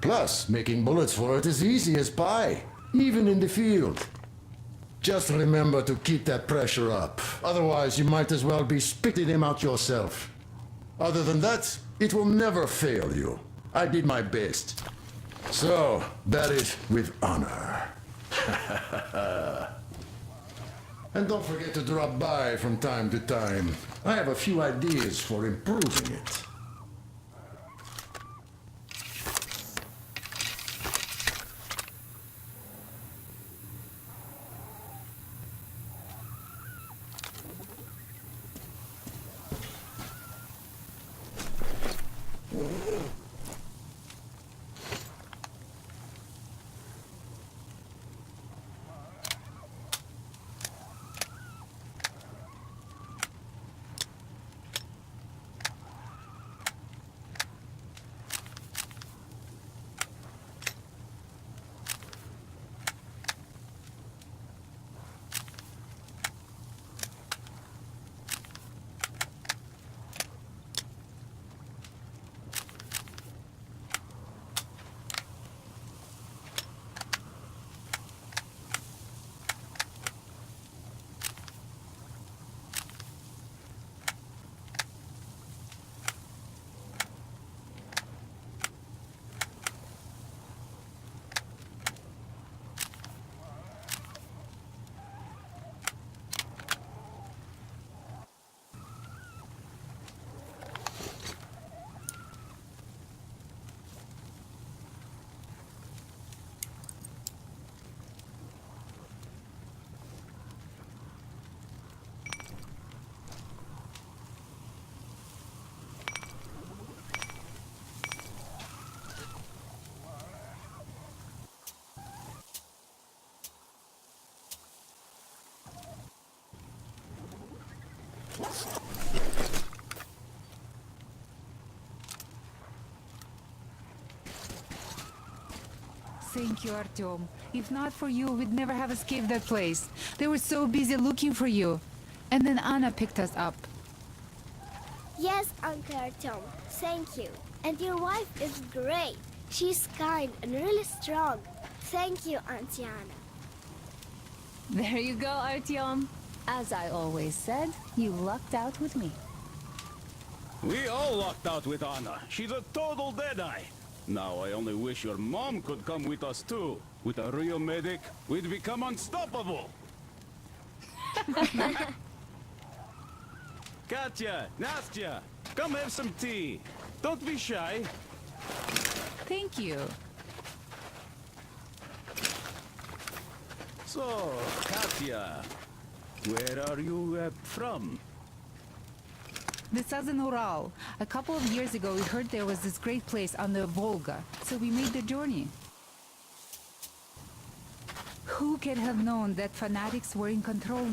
Plus, making bullets for it is easy as pie, even in the field. Just remember to keep that pressure up. Otherwise, you might as well be spitting him out yourself. Other than that, it will never fail you. I did my best. So, bear it with honor. And don't forget to drop by from time to time. I have a few ideas for improving it. Thank you, Artyom. If not for you, we'd never have escaped that place. They were so busy looking for you. And then Anna picked us up. Yes, Uncle Artyom. Thank you. And your wife is great. She's kind and really strong. Thank you, Auntie Anna. There you go, Artyom. As I always said, you lucked out with me. We all locked out with Anna. She's a total deadeye. Now I only wish your mom could come with us too. With a real medic, we'd become unstoppable. Katya, Nastya, come have some tea. Don't be shy. Thank you. So, Katya, where are you from? The southern Ural. A couple of years ago, we heard there was this great place on the Volga, so we made the journey. Who could have known that fanatics were in control now?